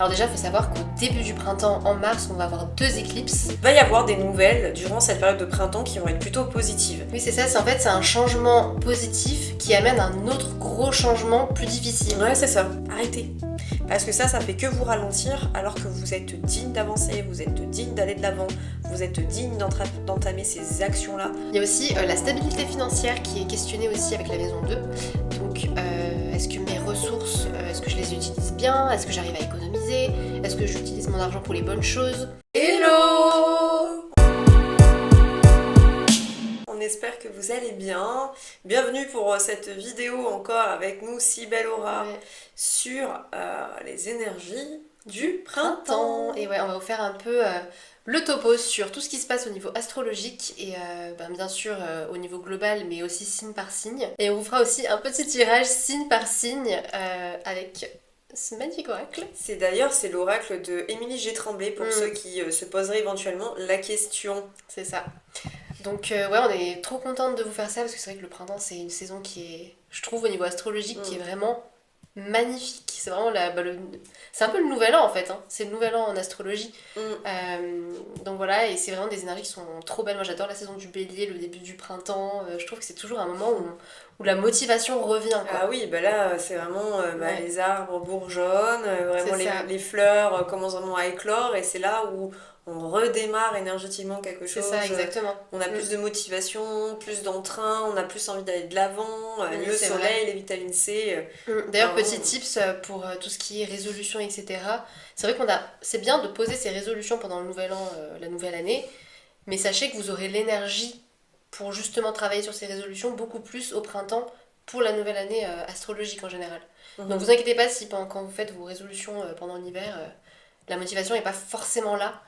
Alors déjà, il faut savoir qu'au début du printemps, en mars, on va avoir 2 éclipses. Il va y avoir des nouvelles durant cette période de printemps qui vont être plutôt positives. Oui, c'est ça, c'est un changement positif qui amène un autre gros changement plus difficile. Ouais, c'est ça. Arrêtez. Parce que ça fait que vous ralentir alors que vous êtes digne d'avancer, vous êtes digne d'aller de l'avant, vous êtes digne d'entamer ces actions-là. Il y a aussi la stabilité financière qui est questionnée aussi avec la maison 2. Donc, est-ce que mes ressources, est-ce que je les utilise bien? Est-ce que j'arrive à économiser? Est-ce que j'utilise mon argent pour les bonnes choses? Hello! On espère que vous allez bien. Bienvenue pour cette vidéo encore avec nous, Cybelle Aura, sur les énergies du printemps. Et ouais, on va vous faire un peu le topo sur tout ce qui se passe au niveau astrologique et bien sûr au niveau global, mais aussi signe par signe. Et on vous fera aussi un petit tirage signe par signe avec ce magnifique oracle. C'est l'oracle de Émilie G. Tremblay pour ceux qui se poseraient éventuellement la question. C'est ça. Donc ouais, on est trop contente de vous faire ça parce que c'est vrai que le printemps c'est une saison qui est, je trouve au niveau astrologique, qui est vraiment magnifique. C'est vraiment c'est un peu le nouvel an en fait, hein. C'est le nouvel an en astrologie. Donc voilà, et c'est vraiment des énergies qui sont trop belles. Moi j'adore la saison du bélier, le début du printemps. Je trouve que c'est toujours un moment où la motivation revient, quoi. Ah oui, bah là c'est vraiment les arbres bourgeonnent, vraiment les fleurs commencent vraiment à éclore et c'est là où on redémarre énergétiquement quelque chose. C'est ça, exactement. On a plus de motivation, plus d'entrain, on a plus envie d'aller de l'avant, le soleil, les vitamines C. D'ailleurs, petit tips pour tout ce qui est résolution, etc. C'est vrai c'est bien de poser ses résolutions pendant le nouvel an, la nouvelle année, mais sachez que vous aurez l'énergie pour justement travailler sur ces résolutions beaucoup plus au printemps pour la nouvelle année astrologique en général. Donc vous inquiétez pas si quand vous faites vos résolutions pendant l'hiver, la motivation n'est pas forcément là.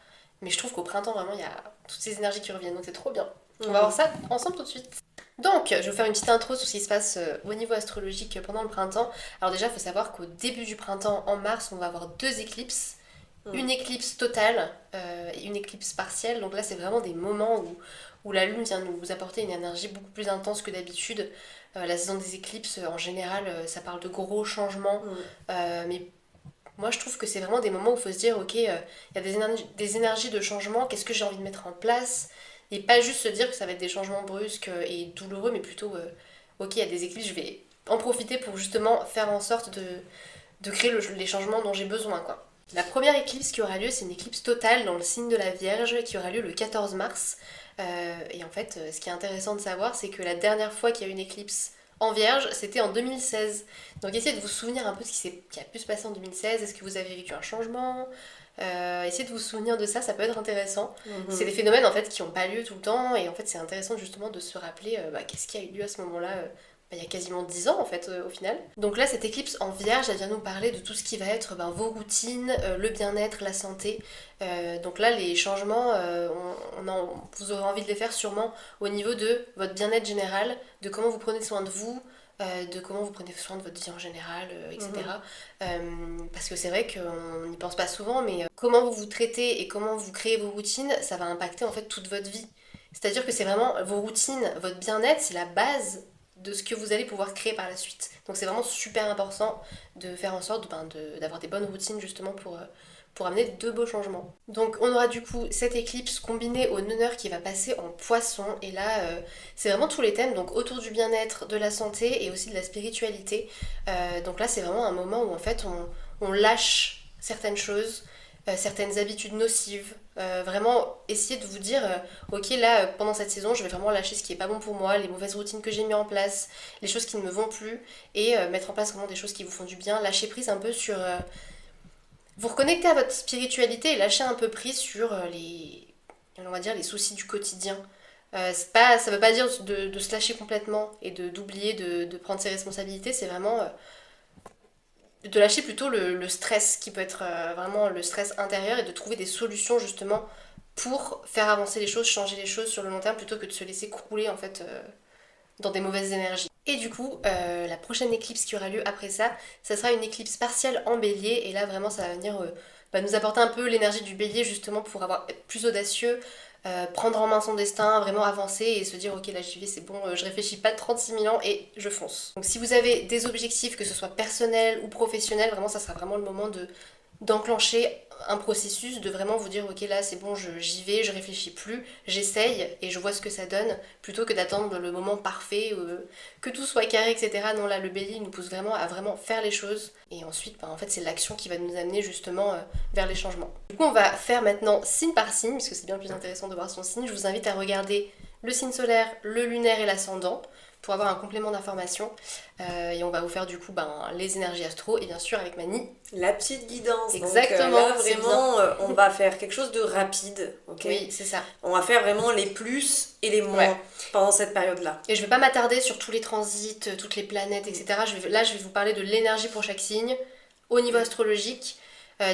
Mais je trouve qu'au printemps, vraiment, il y a toutes ces énergies qui reviennent. Donc c'est trop bien. On va voir ça ensemble tout de suite. Donc, je vais vous faire une petite intro sur ce qui se passe au niveau astrologique pendant le printemps. Alors déjà, il faut savoir qu'au début du printemps, en mars, on va avoir 2 éclipses. Une éclipse totale et une éclipse partielle. Donc là, c'est vraiment des moments où la Lune vient nous apporter une énergie beaucoup plus intense que d'habitude. La saison des éclipses, en général, ça parle de gros changements. Mais moi, je trouve que c'est vraiment des moments où il faut se dire, ok, il y a des énergies de changement, qu'est-ce que j'ai envie de mettre en place? Et pas juste se dire que ça va être des changements brusques et douloureux, mais plutôt, ok, il y a des éclipses, je vais en profiter pour justement faire en sorte de créer les changements dont j'ai besoin, quoi. La première éclipse qui aura lieu, c'est une éclipse totale dans le signe de la Vierge qui aura lieu le 14 mars. Et en fait, ce qui est intéressant de savoir, c'est que la dernière fois qu'il y a eu une éclipse en Vierge, c'était en 2016. Donc essayez de vous souvenir un peu de ce qui a pu se passer en 2016. Est-ce que vous avez vécu un changement? Essayez de vous souvenir de ça, ça peut être intéressant. C'est des phénomènes en fait qui n'ont pas lieu tout le temps et en fait c'est intéressant justement de se rappeler qu'est-ce qui a eu lieu à ce moment-là. Il y a quasiment 10 ans en fait au final. Donc là cette éclipse en Vierge, elle vient nous parler de tout ce qui va être vos routines, le bien-être, la santé. Donc là les changements, vous aurez envie de les faire sûrement au niveau de votre bien-être général, de comment vous prenez soin de vous, de comment vous prenez soin de votre vie en général, etc. Parce que c'est vrai qu'on n'y pense pas souvent, mais comment vous vous traitez et comment vous créez vos routines, ça va impacter en fait toute votre vie. C'est-à-dire que c'est vraiment vos routines, votre bien-être, c'est la base de ce que vous allez pouvoir créer par la suite. Donc c'est vraiment super important de faire en sorte d'avoir des bonnes routines justement pour amener de beaux changements. Donc on aura du coup cette éclipse combinée au noneur qui va passer en poisson et là c'est vraiment tous les thèmes, donc autour du bien-être, de la santé et aussi de la spiritualité. Donc là c'est vraiment un moment où en fait on lâche certaines choses, certaines habitudes nocives. Vraiment essayer de vous dire ok là pendant cette saison je vais vraiment lâcher ce qui est pas bon pour moi, les mauvaises routines que j'ai mis en place, les choses qui ne me vont plus et mettre en place vraiment des choses qui vous font du bien, lâcher prise un peu sur vous reconnecter à votre spiritualité et lâcher un peu prise sur on va dire les soucis du quotidien. Ça veut pas dire de se lâcher complètement et d'oublier de prendre ses responsabilités, c'est vraiment de lâcher plutôt le stress qui peut être vraiment le stress intérieur et de trouver des solutions justement pour faire avancer les choses, changer les choses sur le long terme plutôt que de se laisser crouler en fait dans des mauvaises énergies. Et du coup, la prochaine éclipse qui aura lieu après ça, ça sera une éclipse partielle en bélier et là vraiment ça va venir nous apporter un peu l'énergie du bélier justement pour être plus audacieux, prendre en main son destin, vraiment avancer et se dire ok là j'y vais, c'est bon, je réfléchis pas 36 000 ans et je fonce. Donc si vous avez des objectifs, que ce soit personnels ou professionnels, vraiment ça sera vraiment le moment d'enclencher un processus, de vraiment vous dire ok là c'est bon, j'y vais, je réfléchis plus, j'essaye et je vois ce que ça donne, plutôt que d'attendre le moment parfait, que tout soit carré, etc. Non, là le bélier nous pousse vraiment à vraiment faire les choses et ensuite en fait c'est l'action qui va nous amener justement vers les changements. Du coup on va faire maintenant signe par signe, puisque c'est bien plus intéressant de voir son signe. Je vous invite à regarder le signe solaire, le lunaire et l'ascendant pour avoir un complément d'information. Et on va vous faire du coup les énergies astro et bien sûr avec Mani. La petite guidance. Exactement. Donc, là vraiment on va faire quelque chose de rapide. Ok. Oui, c'est ça. On va faire vraiment les plus et les moins pendant cette période-là. Et je vais pas m'attarder sur tous les transits, toutes les planètes, etc. Là je vais vous parler de l'énergie pour chaque signe au niveau astrologique.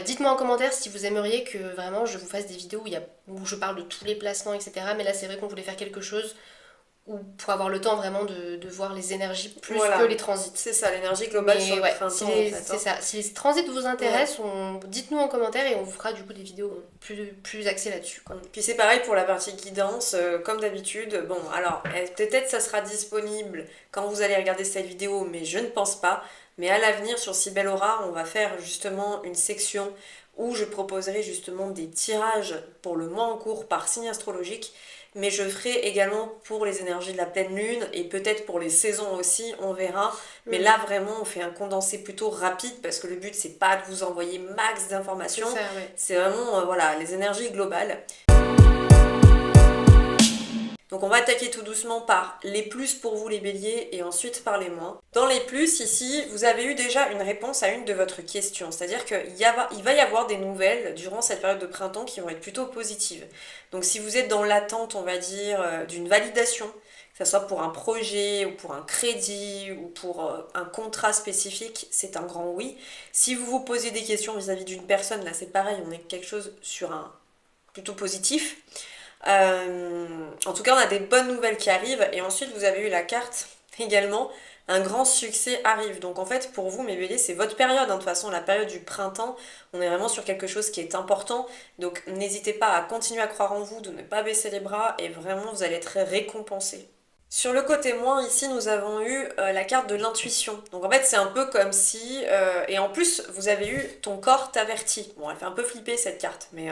Dites-moi en commentaire si vous aimeriez que vraiment je vous fasse des vidéos où je parle de tous les placements, etc. Mais là c'est vrai qu'on voulait faire quelque chose ou pour avoir le temps vraiment de voir les énergies plus que les transits. C'est ça, l'énergie globale sur le printemps. C'est ça. Si les transits vous intéressent, dites-nous en commentaire et on vous fera du coup des vidéos plus axées là-dessus. Puis c'est pareil pour la partie guidance, comme d'habitude. Bon, alors, peut-être ça sera disponible quand vous allez regarder cette vidéo, mais je ne pense pas. Mais à l'avenir, sur Cybelle Aura, on va faire justement une section où je proposerai justement des tirages pour le mois en cours par signe astrologique. Mais je ferai également pour les énergies de la pleine lune et peut-être pour les saisons aussi, on verra. Mais là vraiment on fait un condensé plutôt rapide parce que le but c'est pas de vous envoyer max d'informations, c'est vraiment les énergies globales. Donc on va attaquer tout doucement par les plus pour vous les béliers et ensuite par les moins. Dans les plus ici, vous avez eu déjà une réponse à une de votre question, c'est-à-dire qu'il va y avoir des nouvelles durant cette période de printemps qui vont être plutôt positives. Donc si vous êtes dans l'attente, on va dire, d'une validation, que ce soit pour un projet ou pour un crédit ou pour un contrat spécifique, c'est un grand oui. Si vous vous posez des questions vis-à-vis d'une personne, là c'est pareil, on est quelque chose sur un plutôt positif. En tout cas on a des bonnes nouvelles qui arrivent et ensuite vous avez eu la carte également, un grand succès arrive. Donc en fait pour vous mes béliers c'est votre période, de toute façon la période du printemps, on est vraiment sur quelque chose qui est important, donc n'hésitez pas à continuer à croire en vous, de ne pas baisser les bras et vraiment vous allez être récompensé. Sur le côté moins, ici nous avons eu la carte de l'intuition. Donc en fait c'est un peu comme si, et en plus vous avez eu ton corps t'avertit. Bon elle fait un peu flipper cette carte, mais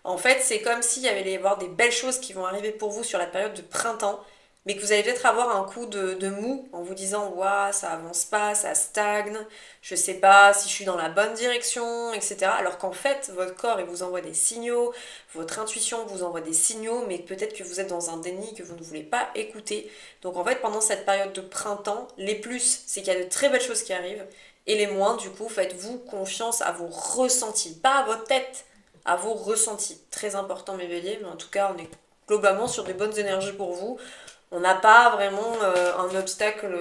en fait, c'est comme s'il y avait y avoir des belles choses qui vont arriver pour vous sur la période de printemps, mais que vous allez peut-être avoir un coup de mou en vous disant « Ouah, ça avance pas, ça stagne, je sais pas si je suis dans la bonne direction, etc. » Alors qu'en fait, votre corps, il vous envoie des signaux, votre intuition vous envoie des signaux, mais peut-être que vous êtes dans un déni que vous ne voulez pas écouter. Donc en fait, pendant cette période de printemps, les plus, c'est qu'il y a de très belles choses qui arrivent, et les moins, du coup, faites-vous confiance à vos ressentis, pas à votre tête, à vos ressentis. Très important mes béliers, mais en tout cas on est globalement sur des bonnes énergies pour vous. On n'a pas vraiment un obstacle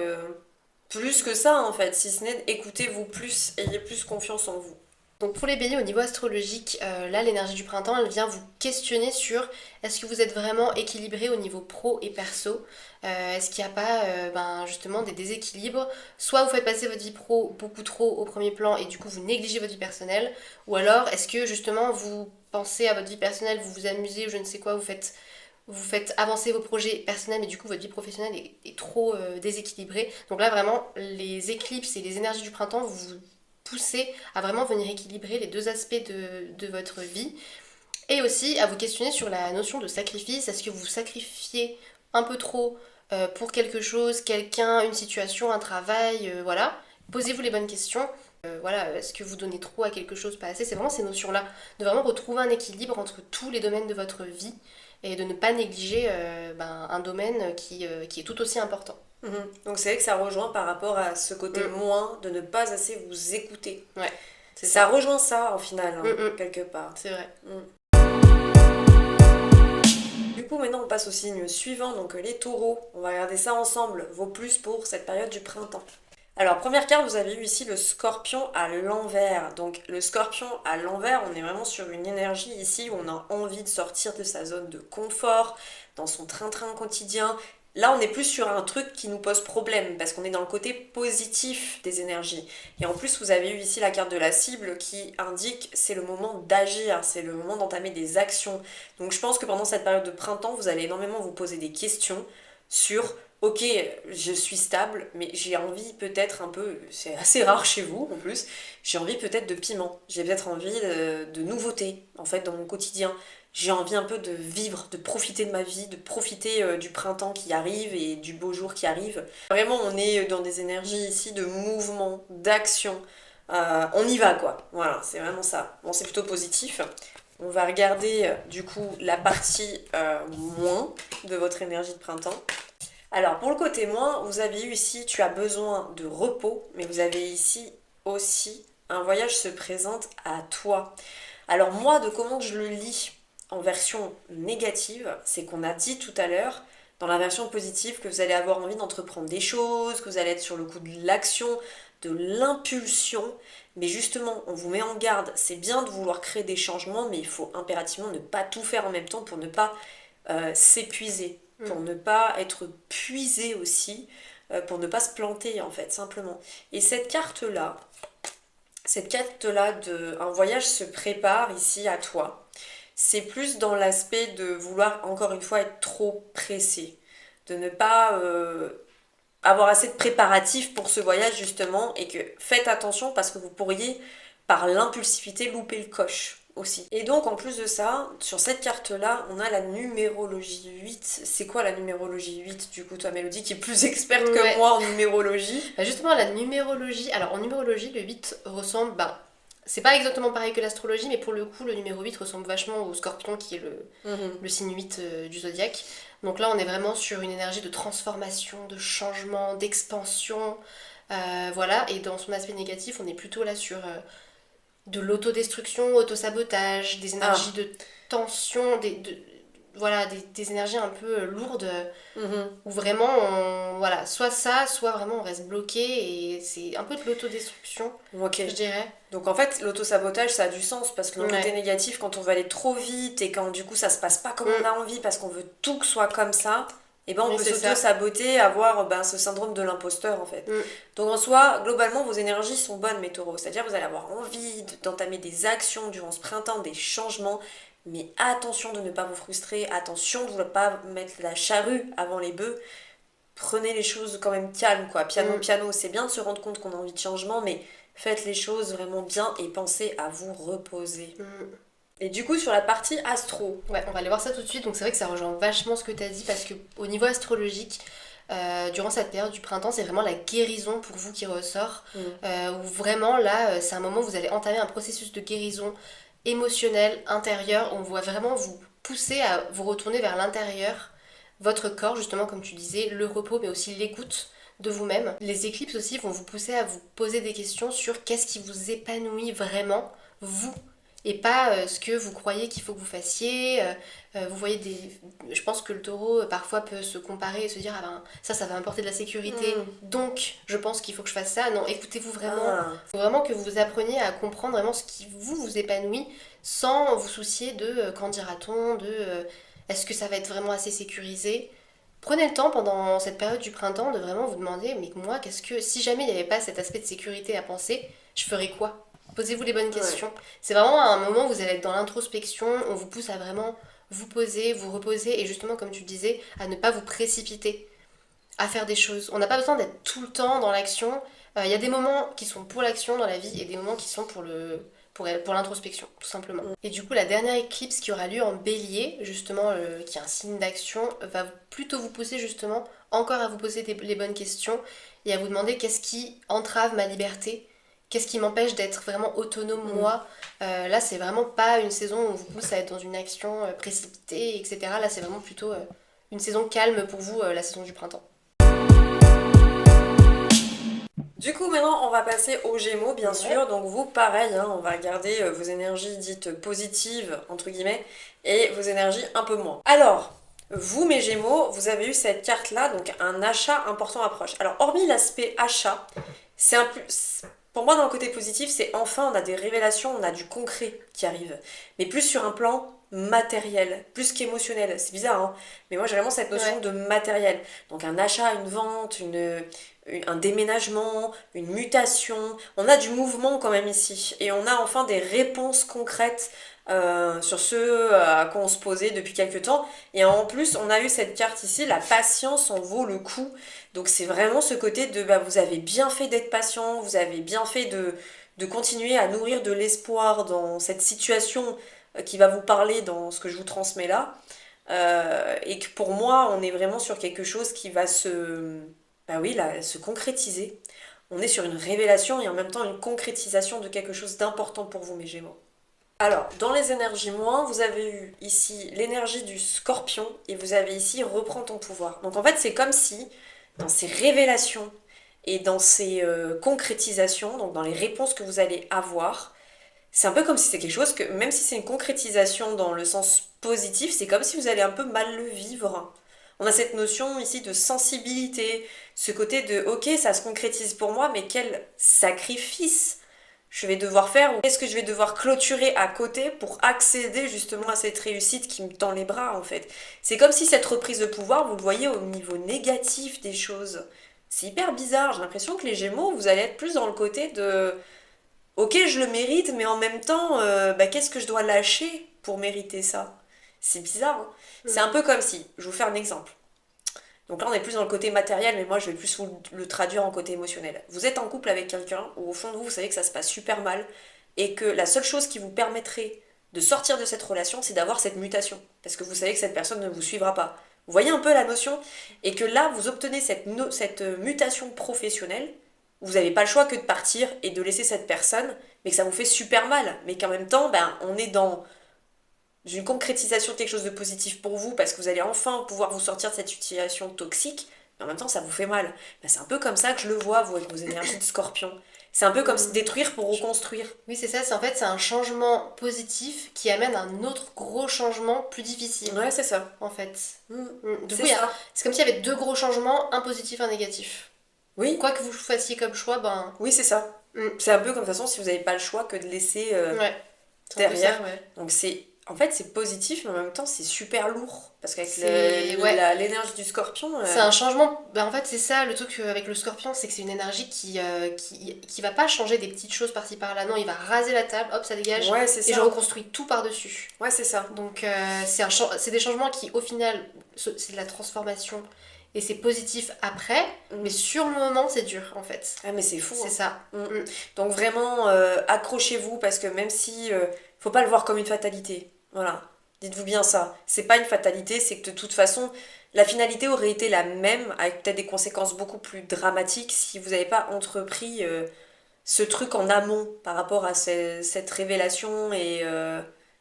plus que ça en fait, si ce n'est écoutez-vous plus, ayez plus confiance en vous. Donc pour les béliers au niveau astrologique, là l'énergie du printemps elle vient vous questionner sur est-ce que vous êtes vraiment équilibré au niveau pro et perso, est-ce qu'il n'y a pas justement des déséquilibres, soit vous faites passer votre vie pro beaucoup trop au premier plan et du coup vous négligez votre vie personnelle, ou alors est-ce que justement vous pensez à votre vie personnelle, vous vous amusez ou je ne sais quoi, vous faites avancer vos projets personnels mais du coup votre vie professionnelle est trop déséquilibrée. Donc là vraiment les éclipses et les énergies du printemps vous pousser à vraiment venir équilibrer les deux aspects de votre vie et aussi à vous questionner sur la notion de sacrifice. Est-ce que vous sacrifiez un peu trop pour quelque chose, quelqu'un, une situation, un travail, voilà. Posez-vous les bonnes questions. Est-ce que vous donnez trop à quelque chose, pas assez? C'est vraiment ces notions-là, de vraiment retrouver un équilibre entre tous les domaines de votre vie et de ne pas négliger un domaine qui est tout aussi important. Donc c'est vrai que ça rejoint par rapport à ce côté moins, de ne pas assez vous écouter. Ouais, ça rejoint ça en final, quelque part. C'est vrai. Du coup maintenant on passe au signe suivant, donc les taureaux. On va regarder ça ensemble, vos plus pour cette période du printemps. Alors première carte, vous avez eu ici le scorpion à l'envers. Donc le scorpion à l'envers, on est vraiment sur une énergie ici où on a envie de sortir de sa zone de confort, dans son train-train quotidien. Là, on est plus sur un truc qui nous pose problème, parce qu'on est dans le côté positif des énergies. Et en plus, vous avez eu ici la carte de la cible qui indique c'est le moment d'agir, c'est le moment d'entamer des actions. Donc je pense que pendant cette période de printemps, vous allez énormément vous poser des questions sur « ok, je suis stable, mais j'ai envie peut-être un peu, c'est assez rare chez vous en plus, j'ai envie peut-être de piment, j'ai peut-être envie de nouveautés en fait dans mon quotidien. J'ai envie un peu de vivre, de profiter de ma vie, de profiter du printemps qui arrive et du beau jour qui arrive. Vraiment, on est dans des énergies ici de mouvement, d'action. On y va quoi, voilà, c'est vraiment ça. Bon, c'est plutôt positif. On va regarder du coup la partie moins de votre énergie de printemps. Alors pour le côté moins, vous avez eu ici, tu as besoin de repos, mais vous avez ici aussi un voyage se présente à toi. Alors moi, de comment je le lis en version négative, c'est qu'on a dit tout à l'heure, dans la version positive, que vous allez avoir envie d'entreprendre des choses, que vous allez être sur le coup de l'action, de l'impulsion, mais justement, on vous met en garde, c'est bien de vouloir créer des changements, mais il faut impérativement ne pas tout faire en même temps pour ne pas s'épuiser, pour ne pas être puisé aussi, pour ne pas se planter en fait, simplement. Et cette carte-là de un voyage se prépare ici à toi, c'est plus dans l'aspect de vouloir encore une fois être trop pressé, de ne pas avoir assez de préparatifs pour ce voyage justement, et que faites attention parce que vous pourriez par l'impulsivité louper le coche aussi. Et donc en plus de ça, sur cette carte-là, on a la numérologie 8. C'est quoi la numérologie 8 du coup, toi Mélodie, qui est plus experte que moi en numérologie? Justement, la numérologie, alors en numérologie, le 8 ressemble, c'est pas exactement pareil que l'astrologie, mais pour le coup, le numéro 8 ressemble vachement au scorpion qui est le signe 8 du zodiaque. Donc là, on est vraiment sur une énergie de transformation, de changement, d'expansion. Voilà, et dans son aspect négatif, on est plutôt là sur de l'autodestruction, autosabotage, des énergies de tension, voilà, des énergies un peu lourdes, où vraiment, voilà, soit ça, soit vraiment on reste bloqué, et c'est un peu de l'autodestruction, je dirais. Donc en fait, l'autosabotage, ça a du sens, parce que dans le côté négatif, quand on va aller trop vite, et quand du coup ça se passe pas comme on a envie, parce qu'on veut tout que soit comme ça, et ben on peut s'auto-saboter, avoir ce syndrome de l'imposteur en fait. Donc en soi, globalement, vos énergies sont bonnes, mes taureaux. C'est-à-dire que vous allez avoir envie d'entamer des actions durant ce printemps, des changements, mais attention de ne pas vous frustrer, attention de ne pas mettre la charrue avant les bœufs. Prenez les choses quand même calmes, quoi. Piano, c'est bien de se rendre compte qu'on a envie de changement, mais faites les choses vraiment bien et pensez à vous reposer. Et du coup, sur la partie astro. Ouais, on va aller voir ça tout de suite. Donc c'est vrai que ça rejoint vachement ce que tu as dit, parce qu'au niveau astrologique, durant cette période du printemps, c'est vraiment la guérison pour vous qui ressort. Où vraiment, là, c'est un moment où vous allez entamer un processus de guérison émotionnelle, intérieure. On va vraiment vous pousser à vous retourner vers l'intérieur, votre corps, justement, comme tu disais, le repos, mais aussi l'écoute de vous-même. Les éclipses aussi vont vous pousser à vous poser des questions sur qu'est-ce qui vous épanouit vraiment, vous, et pas ce que vous croyez qu'il faut que vous fassiez. Vous voyez je pense que le taureau parfois peut se comparer et se dire, ah ben ça va m'apporter de la sécurité, donc je pense qu'il faut que je fasse ça. Non, écoutez-vous vraiment. Faut vraiment que vous appreniez à comprendre vraiment ce qui vous épanouit, sans vous soucier de qu'en dira-t-on, est-ce que ça va être vraiment assez sécurisé. Prenez le temps pendant cette période du printemps de vraiment vous demander, mais moi, si jamais il n'y avait pas cet aspect de sécurité à penser, je ferais quoi? Posez-vous les bonnes questions. C'est vraiment un moment où vous allez être dans l'introspection, on vous pousse à vraiment vous poser, vous reposer, et justement, comme tu disais, à ne pas vous précipiter à faire des choses. On n'a pas besoin d'être tout le temps dans l'action. Il y a des moments qui sont pour l'action dans la vie, et des moments qui sont pour l'introspection, tout simplement. Et du coup, la dernière éclipse qui aura lieu en bélier, justement, qui est un signe d'action, va plutôt vous pousser justement encore à vous poser les bonnes questions, et à vous demander qu'est-ce qui entrave ma liberté, qu'est-ce qui m'empêche d'être vraiment autonome, moi. Là, c'est vraiment pas une saison où on vous pousse à être dans une action précipitée, etc. Là, c'est vraiment plutôt une saison calme pour vous, la saison du printemps. Du coup, maintenant, on va passer aux Gémeaux, bien sûr. Donc vous, pareil, on va regarder vos énergies dites positives, entre guillemets, et vos énergies un peu moins. Alors, vous, mes Gémeaux, vous avez eu cette carte-là, donc un achat important approche. Alors, hormis l'aspect achat, c'est un peu... Pour moi, dans le côté positif, c'est enfin, on a des révélations, on a du concret qui arrive. Mais plus sur un plan matériel, plus qu'émotionnel. C'est bizarre, hein, mais moi j'ai vraiment cette notion de matériel. Donc un achat, une vente, un déménagement, une mutation. On a du mouvement quand même ici. Et on a enfin des réponses concrètes sur ce à quoi on se posait depuis quelques temps. Et en plus, on a eu cette carte ici, la patience en vaut le coup. Donc c'est vraiment ce côté de vous avez bien fait d'être patient, vous avez bien fait de continuer à nourrir de l'espoir dans cette situation qui va vous parler dans ce que je vous transmets là. Et que pour moi, on est vraiment sur quelque chose qui va se concrétiser. On est sur une révélation et en même temps une concrétisation de quelque chose d'important pour vous, mes Gémeaux. Alors, dans les énergies moins, vous avez eu ici l'énergie du scorpion et vous avez ici reprends ton pouvoir. Donc en fait, c'est comme si dans ces révélations et dans ces concrétisations, donc dans les réponses que vous allez avoir, c'est un peu comme si c'est quelque chose que, même si c'est une concrétisation dans le sens positif, c'est comme si vous allez un peu mal le vivre. On a cette notion ici de sensibilité, ce côté de ok, ça se concrétise pour moi, mais quel sacrifice je vais devoir faire ou qu'est-ce que je vais devoir clôturer à côté pour accéder justement à cette réussite qui me tend les bras en fait. C'est comme si cette reprise de pouvoir, vous le voyez au niveau négatif des choses. C'est hyper bizarre, j'ai l'impression que les Gémeaux, vous allez être plus dans le côté de ok, je le mérite, mais en même temps, qu'est-ce que je dois lâcher pour mériter ça? C'est bizarre, hein. C'est un peu comme si, je vais vous faire un exemple. Donc là, on est plus dans le côté matériel, mais moi, je vais plus vous le traduire en côté émotionnel. Vous êtes en couple avec quelqu'un où, au fond de vous, vous savez que ça se passe super mal et que la seule chose qui vous permettrait de sortir de cette relation, c'est d'avoir cette mutation. Parce que vous savez que cette personne ne vous suivra pas. Vous voyez un peu la notion? Et que là, vous obtenez cette mutation professionnelle. Vous n'avez pas le choix que de partir et de laisser cette personne, mais que ça vous fait super mal. Mais qu'en même temps, on est dans une concrétisation de quelque chose de positif pour vous parce que vous allez enfin pouvoir vous sortir de cette situation toxique, mais en même temps ça vous fait mal. C'est un peu comme ça que je le vois, vous, avec vos énergies de scorpion. C'est un peu comme détruire pour reconstruire. Oui, c'est ça, c'est un changement positif qui amène un autre gros changement plus difficile. Ouais, c'est ça. En fait. Du C'est coup, ça. c'est comme s'il y avait deux gros changements, un positif, un négatif. Oui. Quoi que vous fassiez comme choix, Oui, c'est ça. C'est un peu comme de toute façon si vous n'avez pas le choix que de laisser derrière. Ça, ouais. Donc en fait, c'est positif, mais en même temps, c'est super lourd. Parce qu'avec l'énergie du scorpion... C'est un changement... en fait, c'est ça, le truc avec le scorpion, c'est que c'est une énergie qui va pas changer des petites choses par-ci par-là. Non, il va raser la table, hop, ça dégage, ouais, c'est ça. Et je reconstruis tout par-dessus. Ouais, c'est ça. Donc, c'est des changements qui, au final, c'est de la transformation. Et c'est positif après, mais sur le moment, c'est dur, en fait. Ah, mais c'est fou. C'est ça. Donc vraiment, accrochez-vous, parce que même si... faut pas le voir comme une fatalité. Voilà. Dites-vous bien ça. C'est pas une fatalité, c'est que de toute façon, la finalité aurait été la même, avec peut-être des conséquences beaucoup plus dramatiques si vous n'avez pas entrepris ce truc en amont par rapport à cette révélation et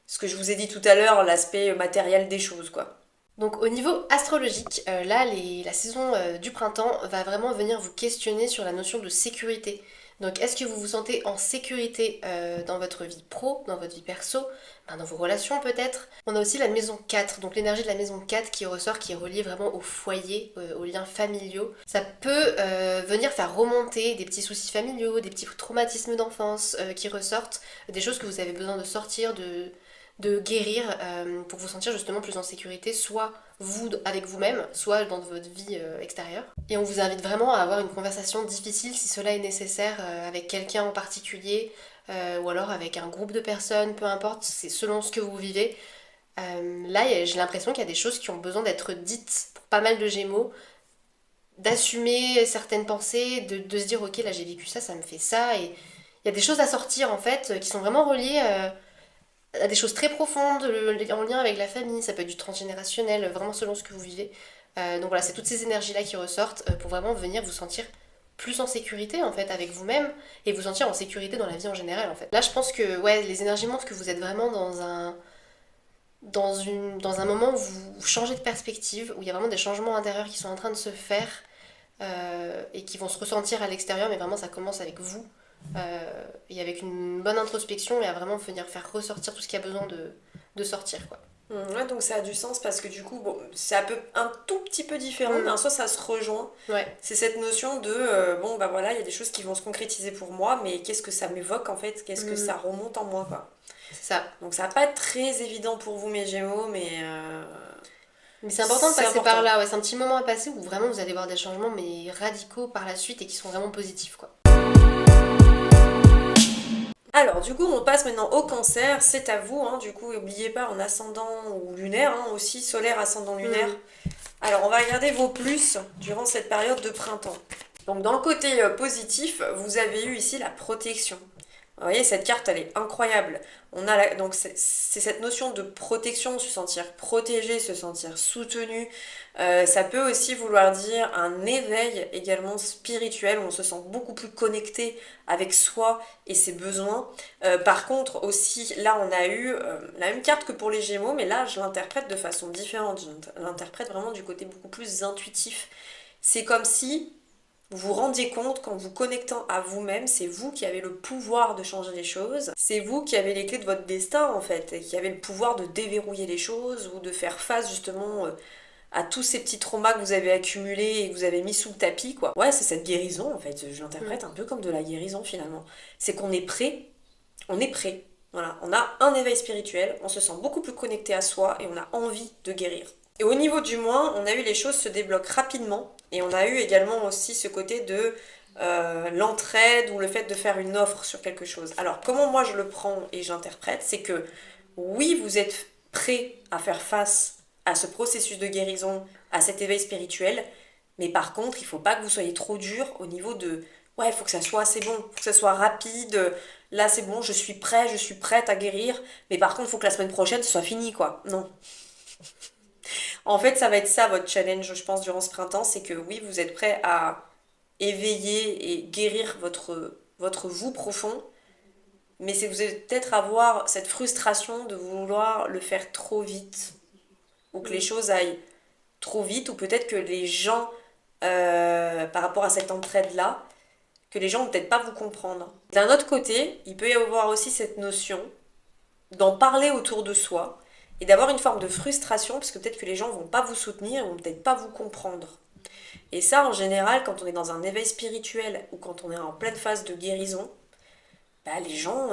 ce que je vous ai dit tout à l'heure, l'aspect matériel des choses, quoi. Donc au niveau astrologique, là, la saison du printemps va vraiment venir vous questionner sur la notion de sécurité. Donc est-ce que vous vous sentez en sécurité dans votre vie pro, dans votre vie perso, dans vos relations peut-être? On a aussi la maison 4, donc l'énergie de la maison 4 qui ressort, qui est reliée vraiment au foyer, aux liens familiaux. Ça peut venir faire remonter des petits soucis familiaux, des petits traumatismes d'enfance qui ressortent, des choses que vous avez besoin de sortir, de guérir pour vous sentir justement plus en sécurité, soit vous avec vous-même, soit dans votre vie extérieure. Et on vous invite vraiment à avoir une conversation difficile si cela est nécessaire avec quelqu'un en particulier ou alors avec un groupe de personnes, peu importe, c'est selon ce que vous vivez. Là, j'ai l'impression qu'il y a des choses qui ont besoin d'être dites pour pas mal de Gémeaux, d'assumer certaines pensées, de se dire ok là j'ai vécu ça, ça me fait ça, et il y a des choses à sortir en fait qui sont vraiment reliées à des choses très profondes, en lien avec la famille, ça peut être du transgénérationnel, vraiment selon ce que vous vivez. Donc voilà, c'est toutes ces énergies-là qui ressortent pour vraiment venir vous sentir plus en sécurité en fait avec vous-même et vous sentir en sécurité dans la vie en général en fait. Là je pense que ouais, les énergies montrent que vous êtes vraiment dans un moment où vous changez de perspective, où il y a vraiment des changements intérieurs qui sont en train de se faire et qui vont se ressentir à l'extérieur, mais vraiment ça commence avec vous. Et avec une bonne introspection et à vraiment venir faire ressortir tout ce qui a besoin de sortir quoi. Ouais, donc ça a du sens parce que du coup, bon, c'est un tout petit peu différent, mais en soi ça se rejoint. Ouais. C'est cette notion de, voilà, il y a des choses qui vont se concrétiser pour moi, mais qu'est-ce que ça m'évoque en fait? Qu'est-ce que ça remonte en moi, quoi? C'est ça. Donc ça va pas être très évident pour vous mes Gémeaux, Mais c'est important de c'est passer important. par là, ouais, c'est un petit moment à passer où vraiment vous allez voir des changements mais radicaux par la suite et qui sont vraiment positifs quoi. Alors du coup on passe maintenant au Cancer, c'est à vous, hein, du coup n'oubliez pas en ascendant ou lunaire, hein, aussi solaire, ascendant lunaire. Alors on va regarder vos plus durant cette période de printemps. Donc dans le côté positif, vous avez eu ici la protection. Vous voyez, cette carte, elle est incroyable. Donc c'est cette notion de protection, se sentir protégé, se sentir soutenu. Ça peut aussi vouloir dire un éveil également spirituel, où on se sent beaucoup plus connecté avec soi et ses besoins. Par contre, aussi, là, on a eu la même carte que pour les Gémeaux, mais là, je l'interprète de façon différente. Je l'interprète vraiment du côté beaucoup plus intuitif. C'est comme si vous vous rendiez compte qu'en vous connectant à vous-même, c'est vous qui avez le pouvoir de changer les choses. C'est vous qui avez les clés de votre destin en fait, et qui avez le pouvoir de déverrouiller les choses ou de faire face justement à tous ces petits traumas que vous avez accumulés et que vous avez mis sous le tapis quoi. Ouais, c'est cette guérison en fait, je l'interprète un peu comme de la guérison finalement. C'est qu'on est prêt, on est prêt. Voilà, on a un éveil spirituel, on se sent beaucoup plus connecté à soi et on a envie de guérir. Et au niveau du moins, on a eu les choses se débloquent rapidement et on a eu également aussi ce côté de l'entraide ou le fait de faire une offre sur quelque chose. Alors comment moi je le prends et j'interprète, c'est que oui, vous êtes prêt à faire face à ce processus de guérison, à cet éveil spirituel, mais par contre, il faut pas que vous soyez trop dur au niveau de ouais, il faut que ça soit assez bon, faut que ça soit rapide. Là, c'est bon, je suis prêt, je suis prête à guérir, mais par contre, il faut que la semaine prochaine, ce soit fini, quoi. Non. En fait, ça va être ça votre challenge, je pense, durant ce printemps, c'est que oui, vous êtes prêt à éveiller et guérir votre vous profond, mais c'est que vous allez peut-être avoir cette frustration de vouloir le faire trop vite, ou que les choses aillent trop vite, ou peut-être que les gens, par rapport à cette entraide-là, que les gens vont peut-être pas vous comprendre. D'un autre côté, il peut y avoir aussi cette notion d'en parler autour de soi et d'avoir une forme de frustration parce que peut-être que les gens vont pas vous soutenir, vont peut-être pas vous comprendre. Et ça, en général, quand on est dans un éveil spirituel ou quand on est en pleine phase de guérison, bah, les gens,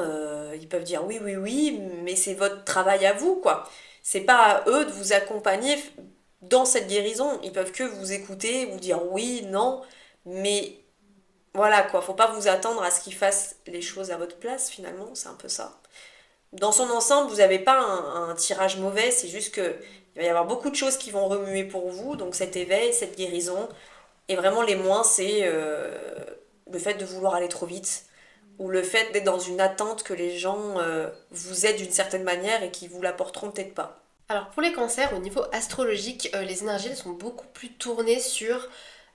ils peuvent dire oui, oui, oui, mais c'est votre travail à vous, quoi. C'est pas à eux de vous accompagner dans cette guérison. Ils peuvent que vous écouter, vous dire oui, non, mais voilà, quoi. Faut pas vous attendre à ce qu'ils fassent les choses à votre place, finalement, c'est un peu ça. Dans son ensemble, vous n'avez pas un tirage mauvais, c'est juste que il va y avoir beaucoup de choses qui vont remuer pour vous, donc cet éveil, cette guérison, et vraiment les moins, c'est le fait de vouloir aller trop vite, ou le fait d'être dans une attente que les gens vous aident d'une certaine manière et qui vous l'apporteront peut-être pas. Alors pour les cancers, au niveau astrologique, les énergies elles sont beaucoup plus tournées sur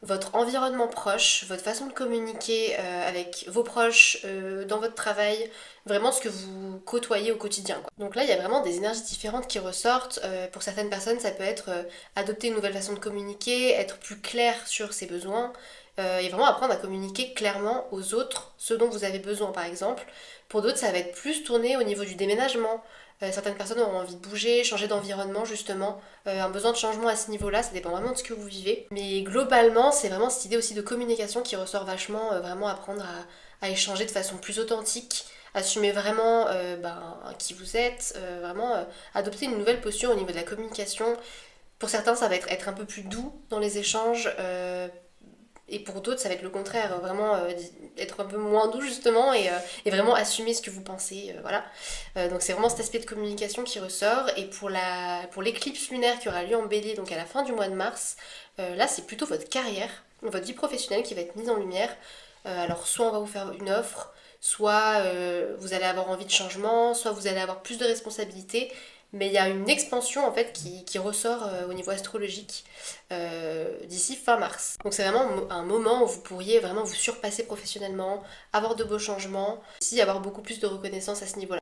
votre environnement proche, votre façon de communiquer avec vos proches, dans votre travail, vraiment ce que vous côtoyez au quotidien, quoi. Donc là, il y a vraiment des énergies différentes qui ressortent. Pour certaines personnes, ça peut être adopter une nouvelle façon de communiquer, être plus clair sur ses besoins, et vraiment apprendre à communiquer clairement aux autres ce dont vous avez besoin, par exemple. Pour d'autres, ça va être plus tourné au niveau du déménagement. Certaines personnes auront envie de bouger, changer d'environnement justement, un besoin de changement à ce niveau-là, ça dépend vraiment de ce que vous vivez. Mais globalement, c'est vraiment cette idée aussi de communication qui ressort vachement, vraiment apprendre à échanger de façon plus authentique, assumer vraiment qui vous êtes, vraiment adopter une nouvelle posture au niveau de la communication. Pour certains, ça va être un peu plus doux dans les échanges, et pour d'autres, ça va être le contraire, vraiment être un peu moins doux justement et vraiment assumer ce que vous pensez, voilà. Donc c'est vraiment cet aspect de communication qui ressort. Et pour l'éclipse lunaire qui aura lieu en bélier, donc à la fin du mois de mars, là c'est plutôt votre carrière, votre vie professionnelle qui va être mise en lumière. Alors soit on va vous faire une offre, soit vous allez avoir envie de changement, soit vous allez avoir plus de responsabilités. Mais il y a une expansion en fait qui ressort au niveau astrologique d'ici fin mars. Donc c'est vraiment un moment où vous pourriez vraiment vous surpasser professionnellement, avoir de beaux changements, aussi avoir beaucoup plus de reconnaissance à ce niveau-là.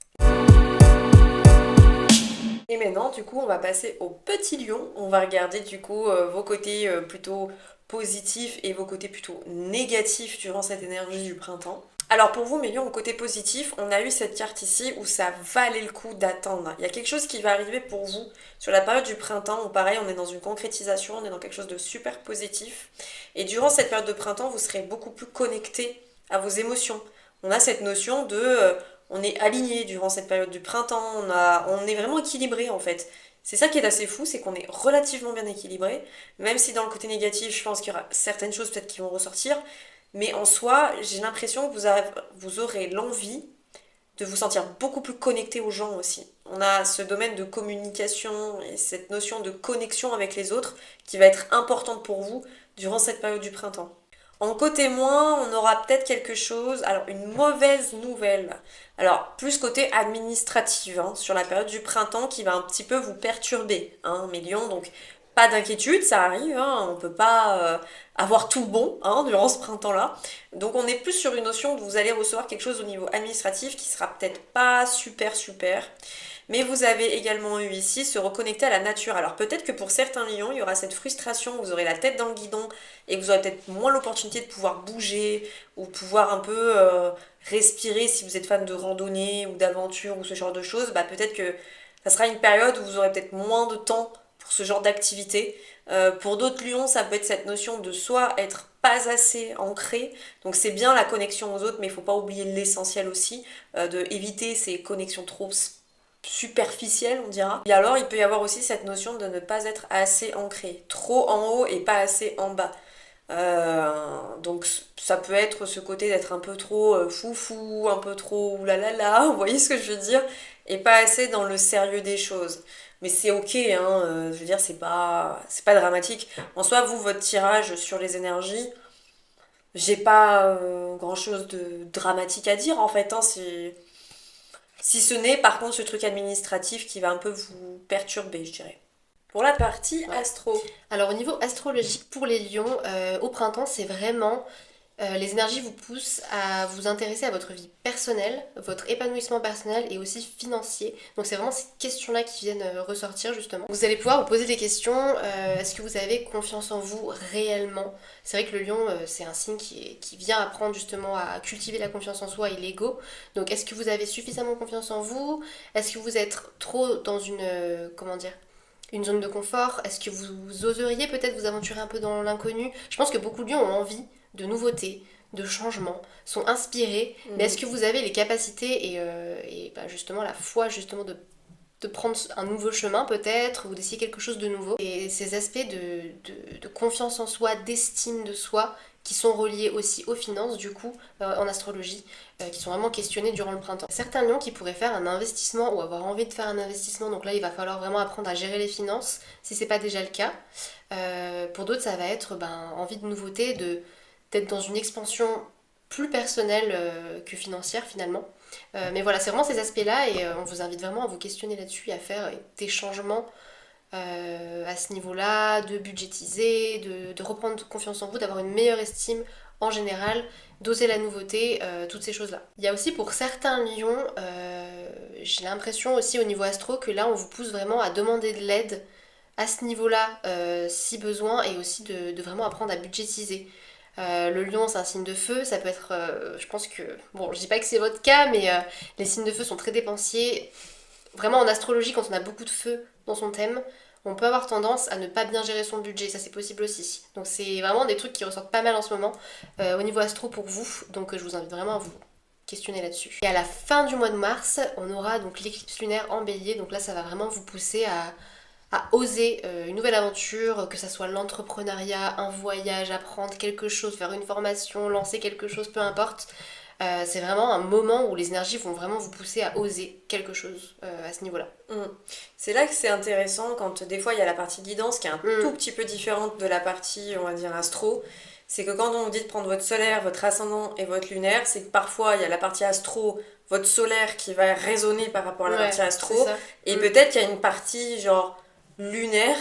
Et maintenant, du coup, on va passer au petit lion. On va regarder du coup vos côtés plutôt positifs et vos côtés plutôt négatifs durant cette énergie du printemps. Alors pour vous, mes lions, au côté positif, on a eu cette carte ici où ça valait le coup d'attendre. Il y a quelque chose qui va arriver pour vous sur la période du printemps où pareil, on est dans une concrétisation, on est dans quelque chose de super positif. Et durant cette période de printemps, vous serez beaucoup plus connecté à vos émotions. On a cette notion de... on est aligné durant cette période du printemps, on est vraiment équilibré en fait. C'est ça qui est assez fou, c'est qu'on est relativement bien équilibré, même si dans le côté négatif, je pense qu'il y aura certaines choses peut-être qui vont ressortir, mais en soi, j'ai l'impression que vous aurez l'envie de vous sentir beaucoup plus connecté aux gens aussi. On a ce domaine de communication et cette notion de connexion avec les autres qui va être importante pour vous durant cette période du printemps. En côté moins, on aura peut-être quelque chose, alors une mauvaise nouvelle, alors plus côté administratif, sur la période du printemps qui va un petit peu vous perturber, mes lions, donc pas d'inquiétude, ça arrive, on peut pas avoir tout bon durant ce printemps-là. Donc on est plus sur une notion de vous allez recevoir quelque chose au niveau administratif qui sera peut-être pas super super. Mais vous avez également eu ici se reconnecter à la nature. Alors peut-être que pour certains lions, il y aura cette frustration, vous aurez la tête dans le guidon et vous aurez peut-être moins l'opportunité de pouvoir bouger ou pouvoir un peu respirer si vous êtes fan de randonnée ou d'aventure ou ce genre de choses. Peut-être que ça sera une période où vous aurez peut-être moins de temps pour ce genre d'activité. Pour d'autres lions, ça peut être cette notion de soit être pas assez ancré, donc c'est bien la connexion aux autres, mais il faut pas oublier l'essentiel aussi, de éviter ces connexions trop superficielle, on dira. Et alors, il peut y avoir aussi cette notion de ne pas être assez ancré, trop en haut et pas assez en bas. Donc ça peut être ce côté d'être un peu trop foufou, un peu trop oulalala, vous voyez ce que je veux dire, et pas assez dans le sérieux des choses. Mais c'est ok, je veux dire, c'est pas dramatique. En soi, vous, votre tirage sur les énergies, j'ai pas grand chose de dramatique à dire en fait, c'est... Si ce n'est par contre ce truc administratif qui va un peu vous perturber, je dirais. Pour la partie astro. Alors au niveau astrologique pour les lions, au printemps c'est vraiment... les énergies vous poussent à vous intéresser à votre vie personnelle, votre épanouissement personnel et aussi financier. Donc c'est vraiment ces questions-là qui viennent ressortir justement. Vous allez pouvoir vous poser des questions. Est-ce que vous avez confiance en vous réellement? C'est vrai que le lion, c'est un signe qui vient apprendre justement à cultiver la confiance en soi et l'ego. Donc est-ce que vous avez suffisamment confiance en vous? Est-ce que vous êtes trop dans une zone de confort? Est-ce que vous oseriez peut-être vous aventurer un peu dans l'inconnu? Je pense que beaucoup de lions ont envie de nouveautés, de changements, sont inspirés, mais est-ce que vous avez les capacités et justement la foi justement de prendre un nouveau chemin peut-être, ou d'essayer quelque chose de nouveau? Et ces aspects de confiance en soi, d'estime de soi, qui sont reliés aussi aux finances du coup, en astrologie, qui sont vraiment questionnés durant le printemps. Certains lions qui pourraient faire un investissement ou avoir envie de faire un investissement, donc là il va falloir vraiment apprendre à gérer les finances, si c'est pas déjà le cas. Pour d'autres ça va être envie de nouveauté, d'être dans une expansion plus personnelle que financière finalement. Mais voilà, c'est vraiment ces aspects-là et on vous invite vraiment à vous questionner là-dessus et à faire des changements à ce niveau-là, de budgétiser, de reprendre confiance en vous, d'avoir une meilleure estime en général, d'oser la nouveauté, toutes ces choses-là. Il y a aussi pour certains lions, j'ai l'impression aussi au niveau astro que là on vous pousse vraiment à demander de l'aide à ce niveau-là si besoin et aussi de vraiment apprendre à budgétiser. Le lion c'est un signe de feu, ça peut être, je pense que, bon je dis pas que c'est votre cas, mais les signes de feu sont très dépensiers. Vraiment en astrologie quand on a beaucoup de feu dans son thème, on peut avoir tendance à ne pas bien gérer son budget, ça c'est possible aussi. Donc c'est vraiment des trucs qui ressortent pas mal en ce moment au niveau astro pour vous, donc je vous invite vraiment à vous questionner là-dessus. Et à la fin du mois de mars, on aura donc l'éclipse lunaire en bélier, donc là ça va vraiment vous pousser à oser une nouvelle aventure, que ça soit l'entrepreneuriat, un voyage, apprendre quelque chose, faire une formation, lancer quelque chose, peu importe. C'est vraiment un moment où les énergies vont vraiment vous pousser à oser quelque chose à ce niveau-là. C'est là que c'est intéressant quand des fois il y a la partie guidance qui est un tout petit peu différente de la partie, on va dire, astro. C'est que quand on vous dit de prendre votre solaire, votre ascendant et votre lunaire, c'est que parfois il y a la partie astro, votre solaire qui va résonner par rapport à la partie astro. Et peut-être qu'il y a une partie genre lunaire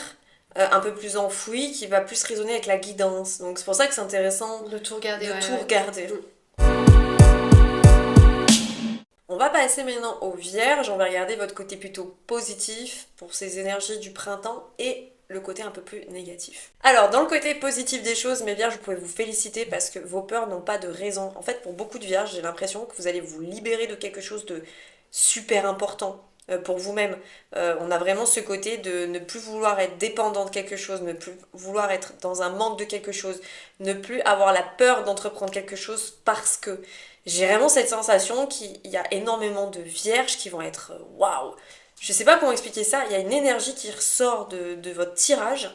un peu plus enfouie qui va plus résonner avec la guidance. Donc c'est pour ça que c'est intéressant de tout regarder. Regarder. On va passer maintenant aux vierges, on va regarder votre côté plutôt positif pour ces énergies du printemps et le côté un peu plus négatif. Alors, dans le côté positif des choses, mes vierges, vous pouvez vous féliciter parce que vos peurs n'ont pas de raison. En fait, pour beaucoup de vierges, j'ai l'impression que vous allez vous libérer de quelque chose de super important pour vous-même. On a vraiment ce côté de ne plus vouloir être dépendant de quelque chose, ne plus vouloir être dans un manque de quelque chose, ne plus avoir la peur d'entreprendre quelque chose parce que j'ai vraiment cette sensation qu'il y a énormément de vierges qui vont être waouh. Je sais pas comment expliquer ça, il y a une énergie qui ressort de votre tirage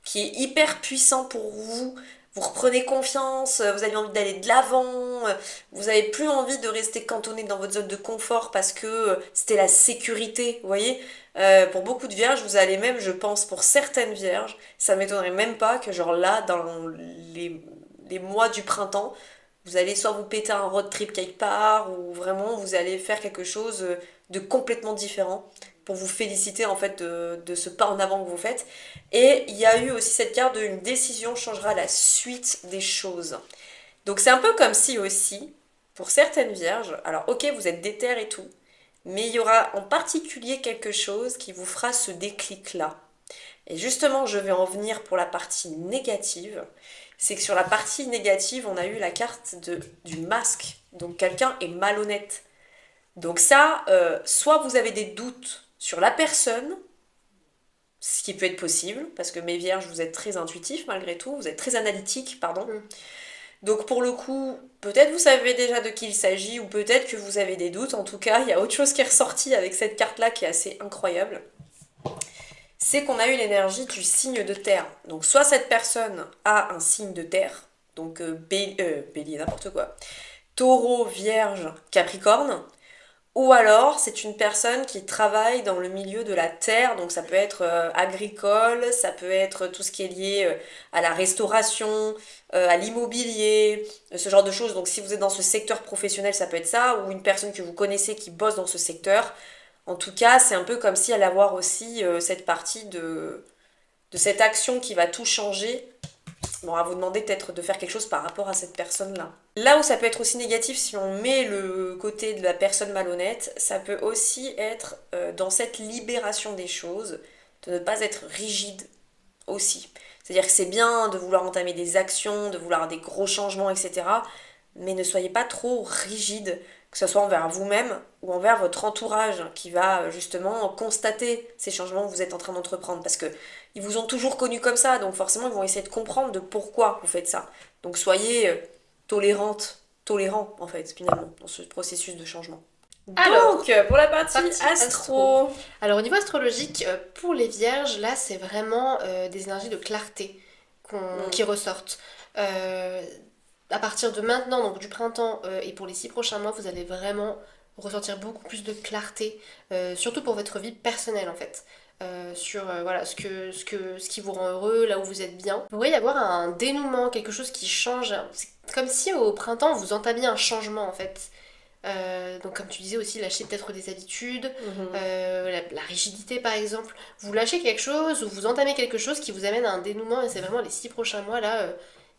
qui est hyper puissant pour vous. Vous reprenez confiance, vous avez envie d'aller de l'avant, vous avez plus envie de rester cantonné dans votre zone de confort parce que c'était la sécurité, vous voyez. Pour beaucoup de vierges, vous allez même, je pense, pour certaines vierges, ça m'étonnerait même pas que genre là, dans les mois du printemps, vous allez soit vous péter un road trip quelque part, ou vraiment vous allez faire quelque chose de complètement différent pour vous féliciter en fait de ce pas en avant que vous faites. Et il y a eu aussi cette carte de une décision changera la suite des choses. Donc c'est un peu comme si aussi, pour certaines vierges, alors ok vous êtes déter et tout, mais il y aura en particulier quelque chose qui vous fera ce déclic-là. Et justement je vais en venir pour la partie négative. C'est que sur la partie négative, on a eu la carte du masque. Donc quelqu'un est malhonnête. Donc ça, soit vous avez des doutes sur la personne, ce qui peut être possible, parce que mes vierges, vous êtes très intuitifs malgré tout, vous êtes très analytiques, pardon. Donc pour le coup, peut-être vous savez déjà de qui il s'agit, ou peut-être que vous avez des doutes. En tout cas, il y a autre chose qui est ressorti avec cette carte-là qui est assez incroyable. C'est qu'on a eu l'énergie du signe de terre. Donc soit cette personne a un signe de terre, donc bélier, n'importe quoi, taureau, vierge, capricorne, ou alors c'est une personne qui travaille dans le milieu de la terre, donc ça peut être agricole, ça peut être tout ce qui est lié à la restauration, à l'immobilier, ce genre de choses. Donc si vous êtes dans ce secteur professionnel, ça peut être ça, ou une personne que vous connaissez qui bosse dans ce secteur. En tout cas, c'est un peu comme si elle allait avoir aussi cette partie de cette action qui va tout changer. Bon, à vous demander peut-être de faire quelque chose par rapport à cette personne-là. Là où ça peut être aussi négatif, si on met le côté de la personne malhonnête, ça peut aussi être dans cette libération des choses, de ne pas être rigide aussi. C'est-à-dire que c'est bien de vouloir entamer des actions, de vouloir des gros changements, etc. Mais ne soyez pas trop rigide, que ce soit envers vous-même ou envers votre entourage qui va justement constater ces changements que vous êtes en train d'entreprendre. Parce que ils vous ont toujours connu comme ça, donc forcément ils vont essayer de comprendre de pourquoi vous faites ça. Donc soyez tolérant en fait, finalement, dans ce processus de changement. Alors, Donc, pour la partie astro. Alors au niveau astrologique, pour les vierges, là c'est vraiment des énergies de clarté qui ressortent. À partir de maintenant, donc du printemps et pour les 6 prochains mois, vous allez vraiment ressentir beaucoup plus de clarté, surtout pour votre vie personnelle en fait. Sur voilà, ce qui vous rend heureux, là où vous êtes bien. Vous pourriez y avoir un dénouement, quelque chose qui change. C'est comme si au printemps vous entamiez un changement en fait. Donc comme tu disais aussi, lâcher peut-être des habitudes, la rigidité par exemple. Vous lâchez quelque chose ou vous entamez quelque chose qui vous amène à un dénouement et c'est vraiment les 6 prochains mois là.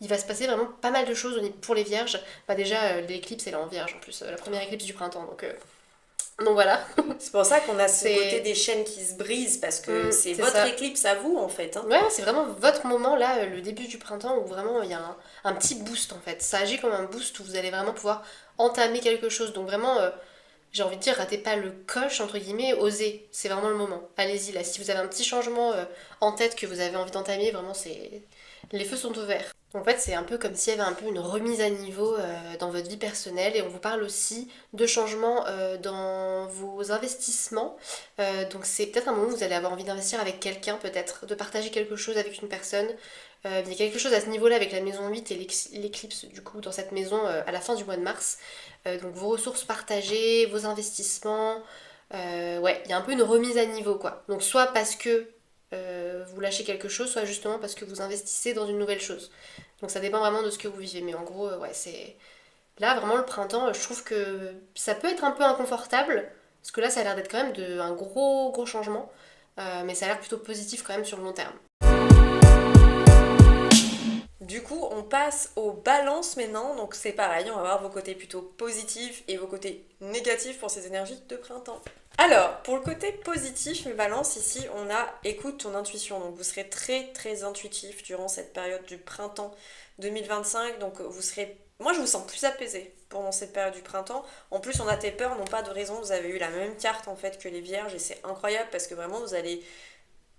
Il va se passer vraiment pas mal de choses pour les vierges. Bah déjà, l'éclipse elle est en vierge en plus, la première éclipse du printemps. Donc voilà. C'est pour ça qu'on a ce côté des chaînes qui se brisent, parce que c'est votre ça. Éclipse à vous en fait. Hein. Ouais, c'est vraiment votre moment là, le début du printemps où vraiment il y a un petit boost en fait. Ça agit comme un boost où vous allez vraiment pouvoir entamer quelque chose. Donc vraiment, j'ai envie de dire, ratez pas le coche entre guillemets, osez. C'est vraiment le moment. Allez-y là, si vous avez un petit changement en tête que vous avez envie d'entamer, vraiment c'est... Les feux sont ouverts. En fait, c'est un peu comme s'il y avait un peu une remise à niveau dans votre vie personnelle et on vous parle aussi de changements dans vos investissements. Donc c'est peut-être un moment où vous allez avoir envie d'investir avec quelqu'un peut-être, de partager quelque chose avec une personne. Il y a quelque chose à ce niveau-là avec la maison 8 et l'éclipse du coup dans cette maison à la fin du mois de mars. Donc vos ressources partagées, vos investissements. Ouais, il y a un peu une remise à niveau quoi. Donc soit parce que vous lâchez quelque chose, soit justement parce que vous investissez dans une nouvelle chose. Donc ça dépend vraiment de ce que vous vivez. Mais en gros, ouais, c'est... Là, vraiment, le printemps, je trouve que ça peut être un peu inconfortable. Parce que là, ça a l'air d'être quand même un gros changement. Mais ça a l'air plutôt positif quand même sur le long terme. Du coup, on passe aux balances maintenant. Donc c'est pareil, on va voir vos côtés plutôt positifs et vos côtés négatifs pour ces énergies de printemps. Alors, pour le côté positif, mes balances, ici, on a écoute ton intuition. Donc vous serez très intuitif durant cette période du printemps 2025. Donc vous serez... Moi, je vous sens plus apaisé. pendant cette période du printemps. En plus, on a tes peurs, n'ont pas de raison. Vous avez eu la même carte en fait que les vierges et c'est incroyable parce que vraiment vous allez...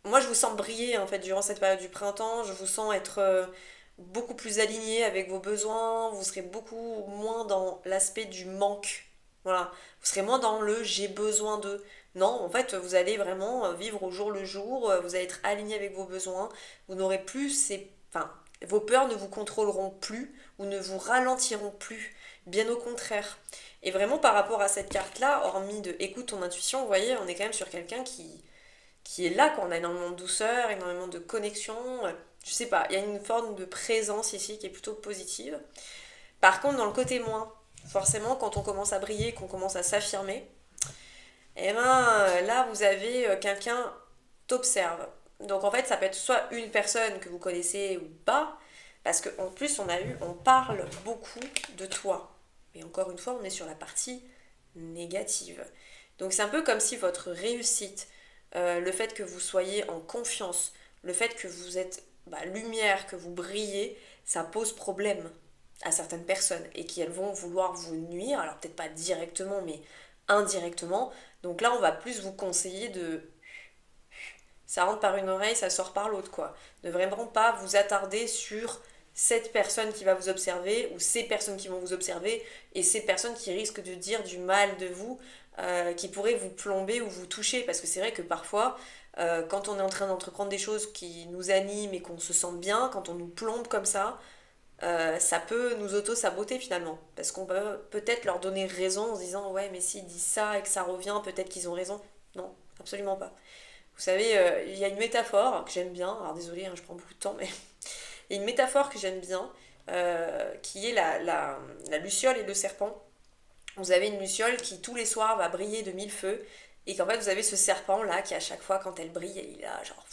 Moi, je vous sens briller en fait durant cette période du printemps. Je vous sens être beaucoup plus aligné avec vos besoins. Vous serez beaucoup moins dans l'aspect du manque. Voilà. Vous serez moins dans le j'ai besoin de. Non, en fait, vous allez vraiment vivre au jour le jour. Vous allez être aligné avec vos besoins. Vous n'aurez plus ces... Enfin, vos peurs ne vous contrôleront plus ou ne vous ralentiront plus. Bien au contraire. Et vraiment par rapport à cette carte-là, hormis de écoute ton intuition, vous voyez, on est quand même sur quelqu'un qui est là, quoi. On a énormément de douceur, énormément de connexion. Je sais pas, il y a une forme de présence ici qui est plutôt positive. Par contre, dans le côté moins, forcément, quand on commence à briller, qu'on commence à s'affirmer, eh ben là, vous avez quelqu'un t'observe. Donc en fait, ça peut être soit une personne que vous connaissez ou pas, parce qu'en plus, on parle beaucoup de toi. Et encore une fois, on est sur la partie négative. Donc c'est un peu comme si votre réussite, le fait que vous soyez en confiance, le fait que vous êtes lumière, que vous brillez, ça pose problème à certaines personnes et qu'elles vont vouloir vous nuire, alors peut-être pas directement mais indirectement. Donc là on va plus vous conseiller de... Ça rentre par une oreille, ça sort par l'autre quoi. Ne vraiment pas vous attarder sur cette personne qui va vous observer ou ces personnes qui vont vous observer et ces personnes qui risquent de dire du mal de vous, qui pourraient vous plomber ou vous toucher parce que c'est vrai que parfois quand on est en train d'entreprendre des choses qui nous animent et qu'on se sent bien, quand on nous plombe comme ça peut nous auto-saboter finalement parce qu'on peut peut-être leur donner raison en se disant ouais mais s'ils disent ça et que ça revient peut-être qu'ils ont raison. Non, absolument pas. Vous savez, il y a une métaphore que j'aime bien, alors désolé je prends beaucoup de temps mais il y a une métaphore que j'aime bien, qui est la luciole et le serpent. Vous avez une luciole qui tous les soirs va briller de mille feux, et qu'en fait vous avez ce serpent là qui à chaque fois quand elle brille, il est là genre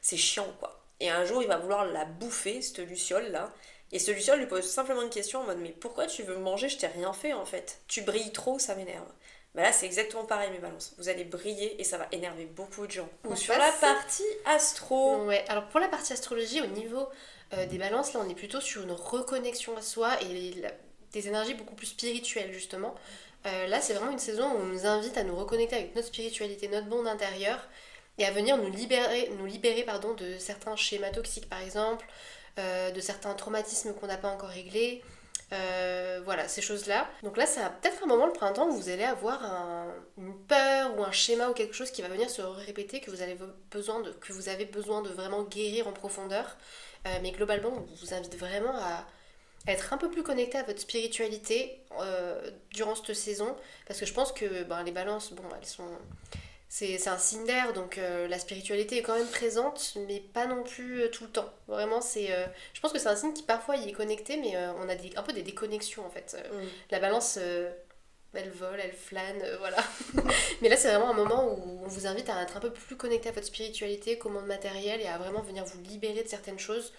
c'est chiant quoi. Et un jour il va vouloir la bouffer, cette luciole là, et ce luciole lui pose simplement une question en mode mais pourquoi tu veux me manger, je t'ai rien fait en fait. Tu brilles trop, ça m'énerve. Bah là c'est exactement pareil mes balances. Vous allez briller et ça va énerver beaucoup de gens. Ou sur la partie astro. Ouais, alors pour la partie astrologie, au niveau des balances, là on est plutôt sur une reconnexion à soi et des énergies beaucoup plus spirituelles justement. Là c'est vraiment une saison où on nous invite à nous reconnecter avec notre spiritualité, notre monde intérieur et à venir nous libérer pardon, de certains schémas toxiques par exemple, de certains traumatismes qu'on n'a pas encore réglés. Voilà, ces choses-là. Donc là, ça va peut-être un moment, le printemps, où vous allez avoir une peur ou un schéma ou quelque chose qui va venir se répéter, que vous avez besoin de vraiment guérir en profondeur. Mais globalement, on vous invite vraiment à être un peu plus connecté à votre spiritualité durant cette saison. Parce que je pense que les balances, elles sont... C'est un signe d'air, donc la spiritualité est quand même présente, mais pas non plus tout le temps. Vraiment, je pense que c'est un signe qui parfois y est connecté, mais on a un peu des déconnexions en fait. La balance, elle vole, elle flâne, voilà. Mais là, c'est vraiment un moment où on vous invite à être un peu plus connecté à votre spiritualité, qu'au monde matériel, et à vraiment venir vous libérer de certaines choses,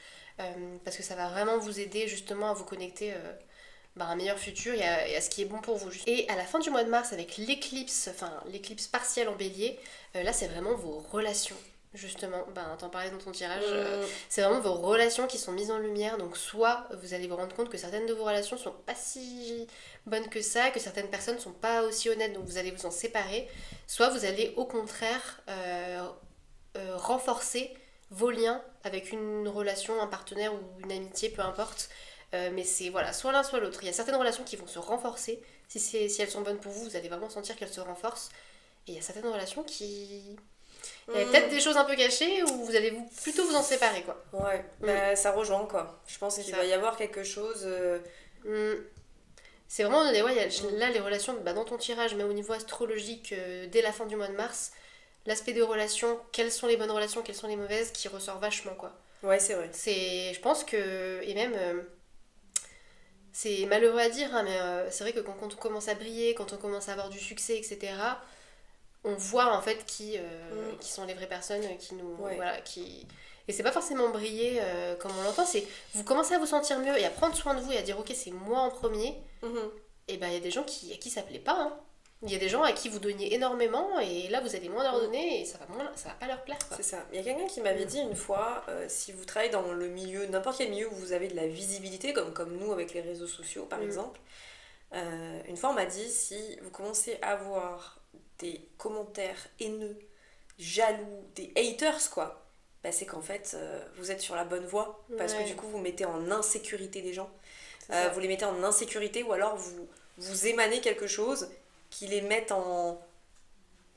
parce que ça va vraiment vous aider justement à vous connecter un meilleur futur et à ce qui est bon pour vous. Et à la fin du mois de mars, avec l'éclipse partielle en bélier, là c'est vraiment vos relations. Justement, t'en parlais dans ton tirage, c'est vraiment vos relations qui sont mises en lumière. Donc soit vous allez vous rendre compte que certaines de vos relations sont pas si bonnes que ça, que certaines personnes sont pas aussi honnêtes, donc vous allez vous en séparer. Soit vous allez au contraire renforcer vos liens avec une relation, un partenaire ou une amitié, peu importe. Mais c'est voilà, soit l'un soit l'autre. Il y a certaines relations qui vont se renforcer. Si elles sont bonnes pour vous, vous allez vraiment sentir qu'elles se renforcent. Et il y a certaines relations qui... Il y a peut-être des choses un peu cachées où vous allez plutôt vous en séparer quoi. Ouais, ça rejoint quoi. Je pense qu'il va y avoir quelque chose... C'est vraiment, là les relations, dans ton tirage, mais au niveau astrologique, dès la fin du mois de mars, l'aspect des relations, quelles sont les bonnes relations, quelles sont les mauvaises, qui ressort vachement quoi. Ouais, c'est vrai. Je pense que... Et même... c'est malheureux à dire, hein, mais c'est vrai que quand on commence à briller, quand on commence à avoir du succès, etc., on voit en fait qui sont les vraies personnes qui nous... Ouais. Voilà, qui... Et c'est pas forcément briller comme on l'entend, c'est vous commencez à vous sentir mieux et à prendre soin de vous et à dire ok c'est moi en premier. Et il y a des gens à qui ça plaît pas. Hein. Il y a des gens à qui vous donniez énormément et là vous allez moins leur donner et ça va pas leur plaire. Quoi. C'est ça. Il y a quelqu'un qui m'avait dit une fois, si vous travaillez dans le milieu, n'importe quel milieu où vous avez de la visibilité, comme nous avec les réseaux sociaux par exemple, Une fois, on m'a dit, si vous commencez à avoir des commentaires haineux, jaloux, des haters, quoi, bah, c'est qu'en fait, vous êtes sur la bonne voie. Parce que Ouais, du coup, vous mettez en insécurité des gens. c'est ça. Vous les mettez en insécurité ou alors vous émanez quelque chose qui les met en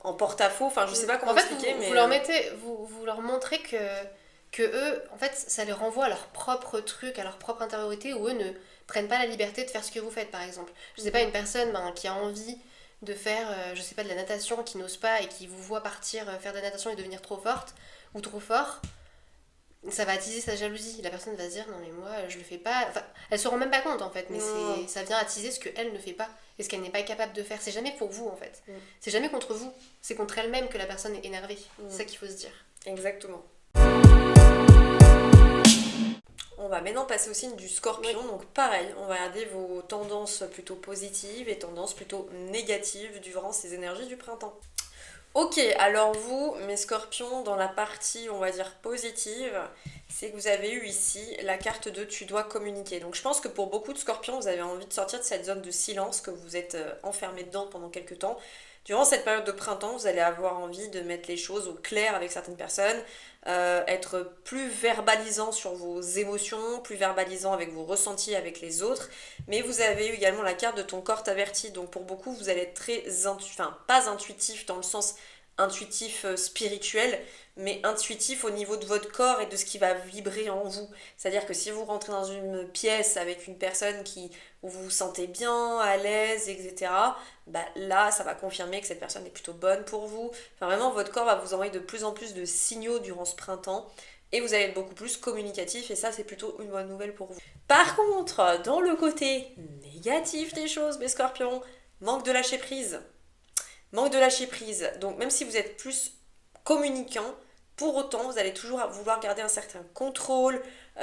porte-à-faux. Enfin, je sais pas comment En fait, expliquer, mais... vous leur mettez, vous leur montrez que eux, en fait, ça les renvoie à leur propre truc, à leur propre intériorité, où eux ne prennent pas la liberté de faire ce que vous faites, par exemple. Je sais pas, une personne qui a envie de faire, je sais pas, de la natation, qui n'ose pas et qui vous voit partir faire de la natation et devenir trop forte ou trop fort, ça va attiser sa jalousie. La personne va se dire, non mais moi, je le fais pas. Enfin, elle se rend même pas compte, en fait, mais Non. ça vient attiser ce qu'elle ne fait pas et ce qu'elle n'est pas capable de faire. C'est jamais pour vous, en fait. Mm. C'est jamais contre vous. C'est contre elle-même que la personne est énervée. C'est ça qu'il faut se dire. Exactement. On va maintenant passer au signe du scorpion. Oui. Donc pareil, on va regarder vos tendances plutôt positives et tendances plutôt négatives durant ces énergies du printemps. Ok, alors vous, mes scorpions, dans la partie, on va dire, positive, c'est que vous avez eu ici la carte de tu dois communiquer. Donc je pense que pour beaucoup de scorpions, vous avez envie de sortir de cette zone de silence que vous êtes enfermé dedans pendant quelques temps. Durant cette période de printemps, vous allez avoir envie de mettre les choses au clair avec certaines personnes, être plus verbalisant sur vos émotions, plus verbalisant avec vos ressentis avec les autres. Mais vous avez eu également la carte de ton corps t'avertit. Donc pour beaucoup, vous allez être très, enfin pas intuitif dans le sens intuitif spirituel, mais intuitif au niveau de votre corps et de ce qui va vibrer en vous. C'est-à-dire que si vous rentrez dans une pièce avec une personne où vous vous sentez bien, à l'aise, etc., bah là, ça va confirmer que cette personne est plutôt bonne pour vous. Enfin, vraiment, votre corps va vous envoyer de plus en plus de signaux durant ce printemps et vous allez être beaucoup plus communicatif et ça, c'est plutôt une bonne nouvelle pour vous. Par contre, dans le côté négatif des choses, mes scorpions, manque de lâcher prise. Manque de lâcher prise. Donc, même si vous êtes plus communicant, pour autant, vous allez toujours vouloir garder un certain contrôle. Vous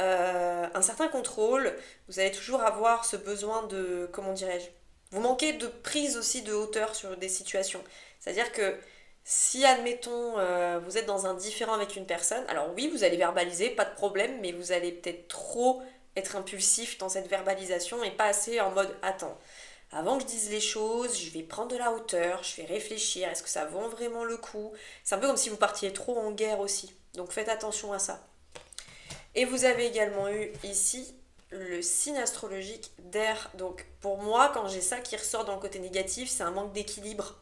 allez toujours avoir ce besoin de, comment dirais-je, vous manquez de prise aussi de hauteur sur des situations. C'est-à-dire que si, admettons, vous êtes dans un différend avec une personne, alors oui, vous allez verbaliser, pas de problème, mais vous allez peut-être trop être impulsif dans cette verbalisation et pas assez en mode attends. Avant que je dise les choses, je vais prendre de la hauteur, je vais réfléchir, est-ce que ça vaut vraiment le coup? C'est un peu comme si vous partiez trop en guerre aussi. Donc faites attention à ça. Et vous avez également eu ici le signe astrologique d'air. Donc pour moi, quand j'ai ça qui ressort dans le côté négatif, c'est un manque d'équilibre,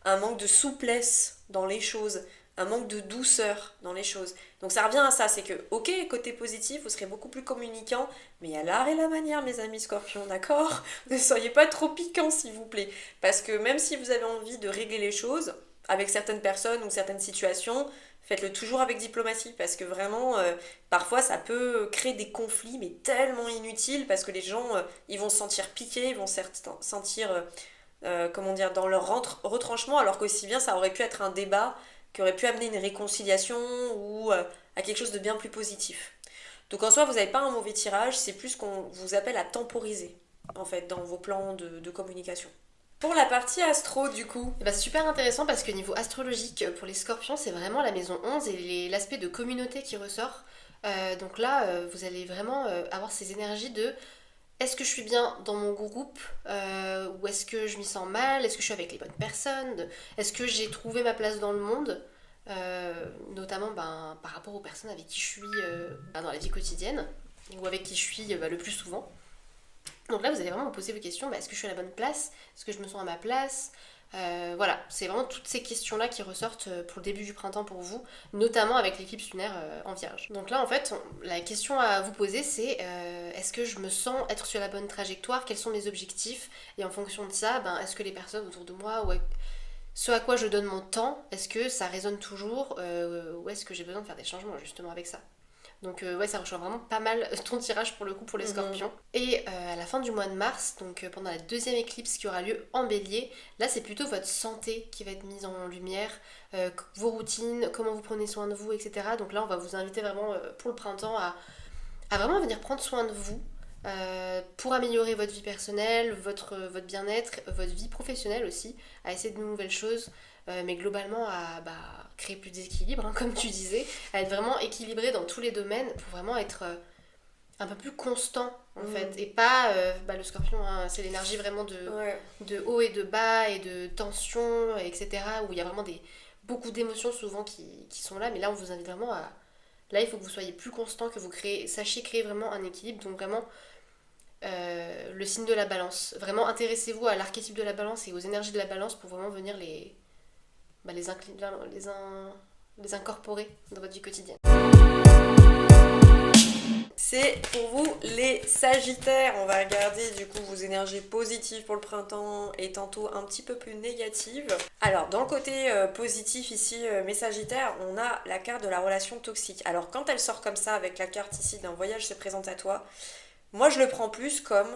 un manque de souplesse dans les choses, un manque de douceur dans les choses. Donc ça revient à ça, c'est que, ok, côté positif, vous serez beaucoup plus communicant, mais il y a l'art et la manière, mes amis scorpions, d'accord? Ne soyez pas trop piquants, s'il vous plaît. Parce que même si vous avez envie de régler les choses avec certaines personnes ou certaines situations, faites-le toujours avec diplomatie, parce que vraiment, parfois, ça peut créer des conflits, mais tellement inutiles, parce que les gens, ils vont se sentir piqués, ils vont se sentir, comment dire, dans leur retranchement, alors qu'aussi bien, ça aurait pu être un débat qui aurait pu amener une réconciliation ou à quelque chose de bien plus positif. Donc en soi, vous n'avez pas un mauvais tirage, c'est plus qu'on vous appelle à temporiser, en fait, dans vos plans de communication. Pour la partie astro, du coup. Et bah, c'est super intéressant parce que niveau astrologique, pour les scorpions, c'est vraiment la maison 11 et l'aspect de communauté qui ressort. Donc là, vous allez vraiment avoir ces énergies de est-ce que je suis bien dans mon groupe ou est-ce que je m'y sens mal? Est-ce que je suis avec les bonnes personnes? Est-ce que j'ai trouvé ma place dans le monde? Notamment par rapport aux personnes avec qui je suis dans la vie quotidienne ou avec qui je suis le plus souvent. Donc là, vous allez vraiment vous poser vos questions. Est-ce que je suis à la bonne place? Est-ce que je me sens à ma place? Voilà, c'est vraiment toutes ces questions-là qui ressortent pour le début du printemps pour vous, notamment avec l'éclipse lunaire en Vierge. Donc là, en fait, la question à vous poser, c'est est-ce que je me sens être sur la bonne trajectoire? Quels sont mes objectifs? Et en fonction de ça, est-ce que les personnes autour de moi, ou ce à quoi je donne mon temps, est-ce que ça résonne toujours ou est-ce que j'ai besoin de faire des changements justement avec ça? Donc ouais, ça rejoint vraiment pas mal ton tirage pour le coup pour les scorpions. Et à la fin du mois de mars, donc pendant la deuxième éclipse qui aura lieu en bélier, là c'est plutôt votre santé qui va être mise en lumière, vos routines, comment vous prenez soin de vous, etc. Donc là on va vous inviter vraiment pour le printemps à vraiment venir prendre soin de vous. Pour améliorer votre vie personnelle, votre bien-être, votre vie professionnelle aussi, à essayer de nouvelles choses, mais globalement à créer plus d'équilibre, hein, comme tu disais, à être vraiment équilibré dans tous les domaines pour vraiment être un peu plus constant en fait, et pas le Scorpion, hein, c'est l'énergie vraiment Ouais. de haut et de bas et de tension, etc. Où il y a vraiment beaucoup d'émotions souvent qui sont là, mais là on vous invite vraiment à... Là il faut que vous soyez plus constant, que vous sachiez créer vraiment un équilibre, donc vraiment le signe de la balance. Vraiment intéressez-vous à l'archétype de la balance et aux énergies de la balance pour vraiment venir les incorporer dans votre vie quotidienne. C'est pour vous les Sagittaires. On va regarder du coup vos énergies positives pour le printemps et tantôt un petit peu plus négatives. Alors dans le côté positif ici, mes Sagittaires, on a la carte de la relation toxique. Alors quand elle sort comme ça avec la carte ici d'un voyage se présente à toi, moi je le prends plus comme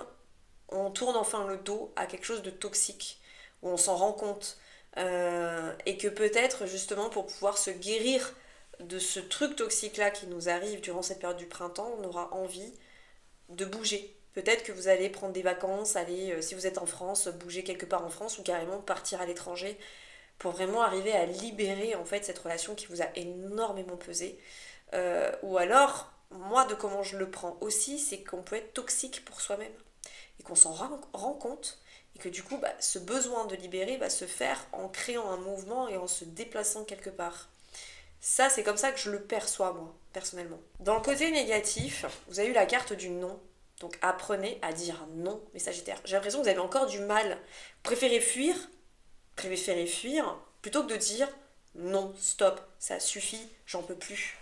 on tourne enfin le dos à quelque chose de toxique, où on s'en rend compte. Et que peut-être justement pour pouvoir se guérir de ce truc toxique là qui nous arrive durant cette période du printemps, on aura envie de bouger. Peut-être que vous allez prendre des vacances, aller, si vous êtes en France, bouger quelque part en France ou carrément partir à l'étranger pour vraiment arriver à libérer en fait cette relation qui vous a énormément pesé. Ou alors, moi de comment je le prends aussi, c'est qu'on peut être toxique pour soi-même et qu'on s'en rend compte et que du coup ce besoin de libérer va se faire en créant un mouvement et en se déplaçant quelque part. Ça, c'est comme ça que je le perçois, moi, personnellement. Dans le côté négatif, vous avez eu la carte du non. Donc apprenez à dire non, mes Sagittaires. J'ai l'impression que vous avez encore du mal. Vous préférez fuir plutôt que de dire non, stop, ça suffit, j'en peux plus.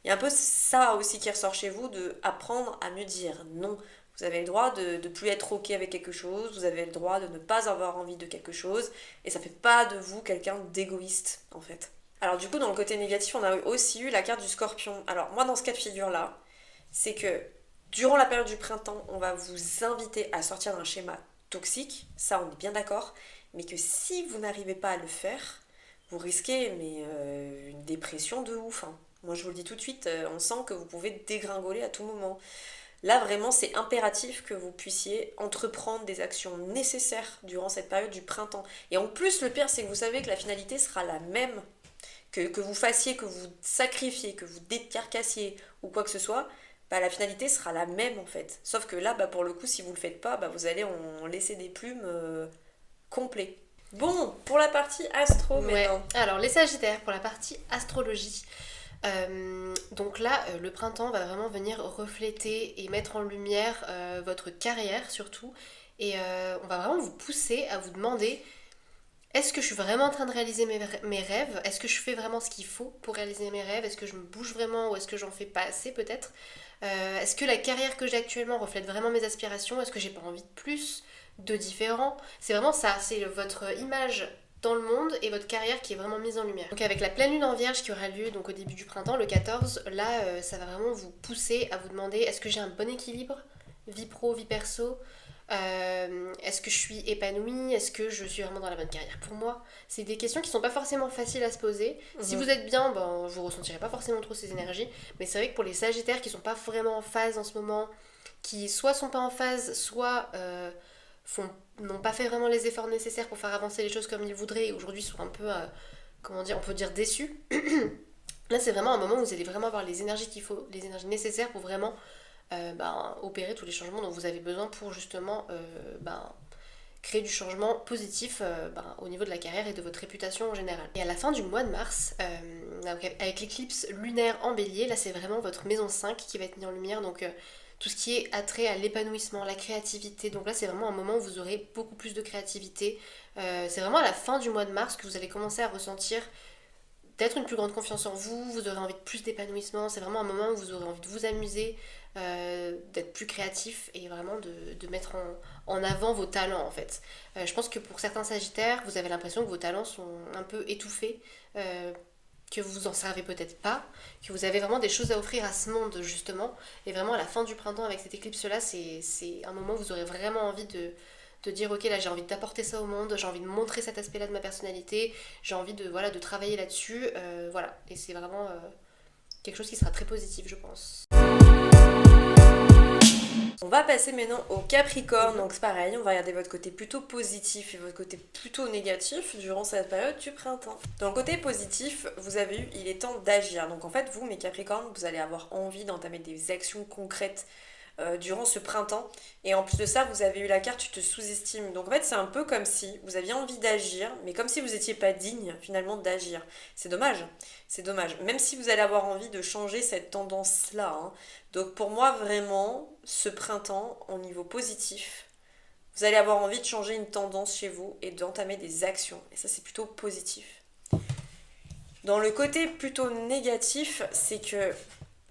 Il y a un peu ça aussi qui ressort chez vous, de apprendre à mieux dire non. Vous avez le droit de ne plus être ok avec quelque chose, vous avez le droit de ne pas avoir envie de quelque chose, et ça fait pas de vous quelqu'un d'égoïste, en fait. Alors du coup, dans le côté négatif, on a aussi eu la carte du Scorpion. Alors moi, dans ce cas de figure-là, c'est que durant la période du printemps, on va vous inviter à sortir d'un schéma toxique, ça on est bien d'accord, mais que si vous n'arrivez pas à le faire, vous risquez une dépression de ouf. Hein. Moi je vous le dis tout de suite, on sent que vous pouvez dégringoler à tout moment. Là vraiment c'est impératif que vous puissiez entreprendre des actions nécessaires durant cette période du printemps. Et en plus le pire c'est que vous savez que la finalité sera la même. Que vous fassiez, que vous sacrifiez, que vous décarcassiez ou quoi que ce soit, la finalité sera la même en fait. Sauf que là, pour le coup, si vous le faites pas, vous allez en laisser des plumes complets. Bon, pour la partie astro maintenant. Alors les Sagittaires, pour la partie astrologie. Donc là, le printemps va vraiment venir refléter et mettre en lumière votre carrière surtout. Et on va vraiment vous pousser à vous demander... Est-ce que je suis vraiment en train de réaliser mes rêves? Est-ce que je fais vraiment ce qu'il faut pour réaliser mes rêves? Est-ce que je me bouge vraiment ou est-ce que j'en fais pas assez peut-être? Est-ce que la carrière que j'ai actuellement reflète vraiment mes aspirations? Est-ce que j'ai pas envie de plus, de différent? C'est vraiment ça, c'est votre image dans le monde et votre carrière qui est vraiment mise en lumière. Donc avec la pleine lune en vierge qui aura lieu donc au début du printemps, le 14, là ça va vraiment vous pousser à vous demander est-ce que j'ai un bon équilibre? Vie pro, vie perso? Est-ce que je suis épanouie? Est-ce que je suis vraiment dans la bonne carrière pour moi? C'est des questions qui sont pas forcément faciles à se poser. Si vous êtes bien, vous ressentirez pas forcément trop ces énergies. Mais c'est vrai que pour les Sagittaires qui sont pas vraiment en phase en ce moment, qui soit sont pas en phase, soit n'ont pas fait vraiment les efforts nécessaires pour faire avancer les choses comme ils voudraient et aujourd'hui sont un peu, on peut dire déçus. Là c'est vraiment un moment où vous allez vraiment avoir les énergies qu'il faut, les énergies nécessaires pour vraiment opérer tous les changements dont vous avez besoin pour justement créer du changement positif au niveau de la carrière et de votre réputation en général. Et à la fin du mois de mars, avec l'éclipse lunaire en bélier, là c'est vraiment votre maison 5 qui va être mise en lumière, donc tout ce qui est attrait à l'épanouissement, la créativité. Donc là c'est vraiment un moment où vous aurez beaucoup plus de créativité. C'est vraiment à la fin du mois de mars que vous allez commencer à ressentir peut-être une plus grande confiance en vous, vous aurez envie de plus d'épanouissement, c'est vraiment un moment où vous aurez envie de vous amuser, d'être plus créatif et vraiment de mettre en avant vos talents en fait. Je pense que pour certains Sagittaires, vous avez l'impression que vos talents sont un peu étouffés, que vous en servez peut-être pas, que vous avez vraiment des choses à offrir à ce monde justement. Et vraiment à la fin du printemps avec cette éclipse là, c'est un moment où vous aurez vraiment envie de dire ok là j'ai envie d'apporter ça au monde, j'ai envie de montrer cet aspect là de ma personnalité, j'ai envie de travailler là-dessus, voilà. Et c'est vraiment quelque chose qui sera très positif je pense. On va passer maintenant au Capricorne, donc c'est pareil, on va regarder votre côté plutôt positif et votre côté plutôt négatif durant cette période du printemps. Dans le côté positif, vous avez eu, il est temps d'agir. Donc en fait, vous, mes Capricornes, vous allez avoir envie d'entamer des actions concrètes durant ce printemps. Et en plus de ça, vous avez eu la carte tu te sous-estimes. Donc en fait, c'est un peu comme si vous aviez envie d'agir, mais comme si vous n'étiez pas digne finalement d'agir. C'est dommage, c'est dommage. Même si vous allez avoir envie de changer cette tendance-là, hein. Donc pour moi, vraiment, ce printemps, au niveau positif, vous allez avoir envie de changer une tendance chez vous et d'entamer des actions. Et ça, c'est plutôt positif. Dans le côté plutôt négatif, c'est que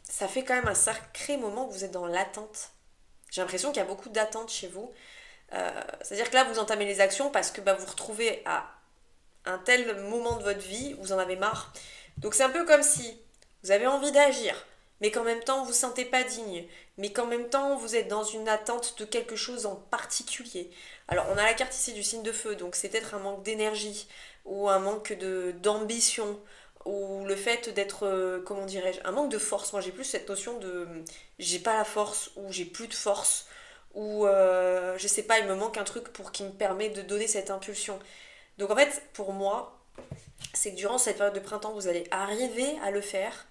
ça fait quand même un sacré moment que vous êtes dans l'attente. J'ai l'impression qu'il y a beaucoup d'attente chez vous. C'est-à-dire que là, vous entamez les actions parce que vous vous retrouvez à un tel moment de votre vie, vous en avez marre. Donc c'est un peu comme si vous avez envie d'agir, mais qu'en même temps, vous ne vous sentez pas digne, mais qu'en même temps, vous êtes dans une attente de quelque chose en particulier. Alors, on a la carte ici du signe de feu, donc c'est peut-être un manque d'énergie, ou un manque d'ambition, ou le fait d'être, comment dirais-je, un manque de force. Moi, j'ai plus cette notion de j'ai pas la force, ou j'ai plus de force, ou je sais pas, il me manque un truc pour qui me permet de donner cette impulsion. Donc en fait, pour moi, c'est que durant cette période de printemps, vous allez arriver à le faire,